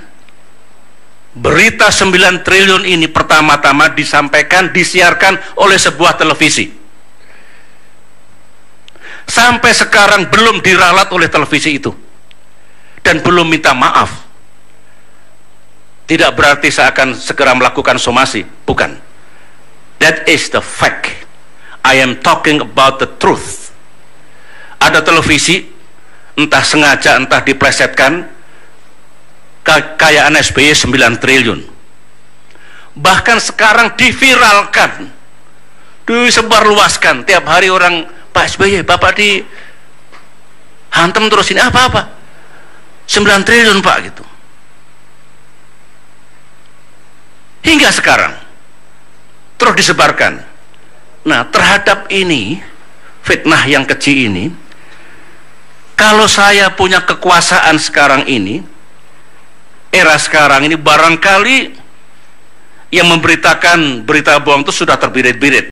berita 9 triliun ini pertama-tama disampaikan, disiarkan oleh sebuah televisi. Sampai sekarang belum diralat oleh televisi itu dan belum minta maaf. Tidak berarti saya akan segera melakukan somasi, bukan. That is the fact. I am talking about the truth. Ada televisi, entah sengaja entah diplesetkan, kekayaan SBY 9 triliun. Bahkan sekarang diviralkan, disebarluaskan. Tiap hari orang, Pak SBY, Bapak dihantam terus ini apa-apa 9 triliun Pak, gitu. Hingga sekarang terus disebarkan. Nah, terhadap ini, fitnah yang keji ini, kalau saya punya kekuasaan sekarang ini, era sekarang ini, barangkali yang memberitakan berita bohong itu sudah terbirit-birit.